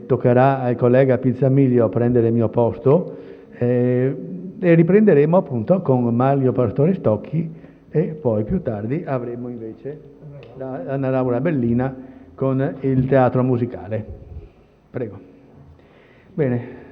toccherà al collega Pizzamiglio prendere il mio posto, e riprenderemo appunto con Mario Pastore Stocchi, e poi più tardi avremo invece Anna Laura Bellina con il teatro musicale. Prego. Bene.